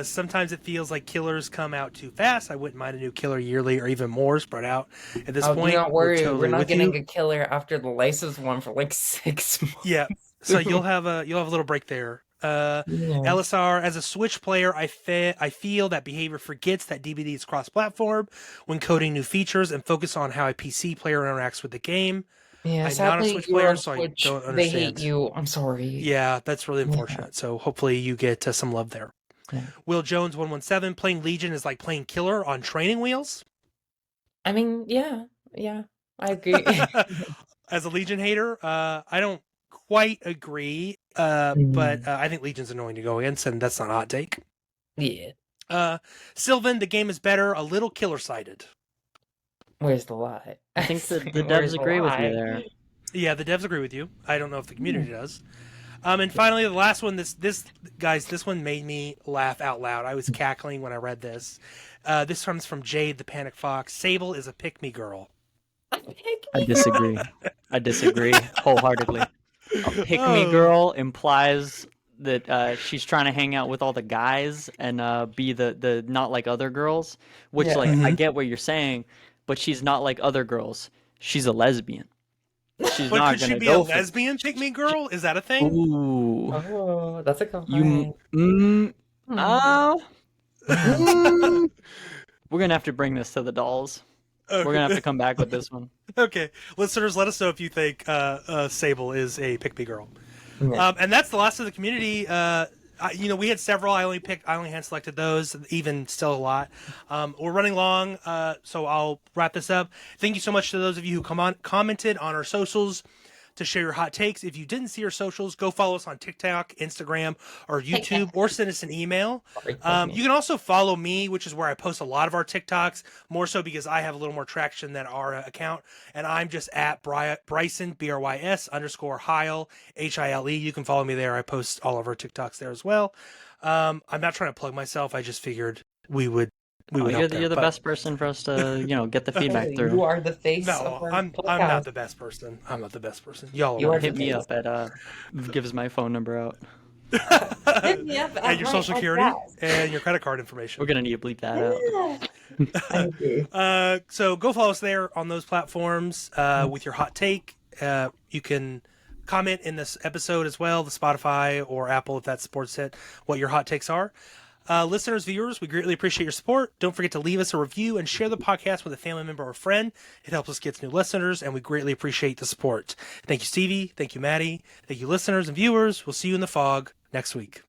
Sometimes it feels like killers come out too fast. I wouldn't mind a new killer yearly or even more spread out. At this Oh, point, do not worry. totally We're not with getting you. a killer after the license one for like 6 months. Yeah, so you'll have a little break there. Yeah. LSR, as a Switch player, I feel that behavior forgets that DbD is cross-platform when coding new features and focus on how a PC player interacts with the game. Yeah, I'm not a sadly, Switch you're player, on so I Switch. don't They hate understand. you. I'm sorry. Yeah, that's really unfortunate. So hopefully you get some love there. Yeah. Will Jones 117, playing Legion is like playing Killer on training wheels. I mean, yeah, I agree. As a Legion hater, I don't quite agree, but I think Legion's annoying to go against, and that's not a hot take. Yeah. Sylvan, the game is better, a little killer-sided. Where's the lie? I think the Where's devs the agree with you lie? there. Yeah, the devs agree with you. I don't know if the community does. And finally, the last one. This one made me laugh out loud. I was cackling when I read this. This comes from Jade, the Panic Fox. Sable is a pick-me girl. I disagree. I disagree wholeheartedly. A pick-me Oh. girl implies that she's trying to hang out with all the guys and be the not like other girls, which Yeah. like I get what you're saying, but she's not like other girls. She's a lesbian. She's But not could she gonna be a go for lesbian pick-me girl? Is that a thing? Ooh. Oh, that's a You compliment. We're gonna have to bring this to the dolls. Okay. We're gonna have to come back with this one. Okay, listeners, let us know if you think Sable is a pick-me girl. Yeah. And that's the last of the community. We had several. I only hand selected those. Even still a lot. We're running long, so I'll wrap this up. Thank you so much to those of you who commented on our socials to share your hot takes. If you didn't see our socials, go follow us on TikTok, Instagram, or YouTube, or send us an email. You can also follow me, which is where I post a lot of our TikToks, more so because I have a little more traction than our account. And I'm just at Bryson, BRYS _Hile, HILE. You can follow me there. I post all of our TikToks there as well. I'm not trying to plug myself. I just figured we would help You're there, the but- best person for us to get the feedback You through. are the face No, of our I'm podcast. not the best person. I'm not the best person. Y'all You are. are Hit me the up at gives my phone number out. Hit me up at and your my social security address. and your credit card information. We're gonna need to bleep that out. I agree. So go follow us there on those platforms with your hot take. You can comment in this episode as well, the Spotify or Apple if that supports it, what your hot takes are. Listeners, viewers, we greatly appreciate your support. Don't forget to leave us a review and share the podcast with a family member or friend. It helps us get new listeners, and we greatly appreciate the support. Thank you, Stevie. Thank you, Maddie. Thank you, listeners and viewers. We'll see you in the fog next week.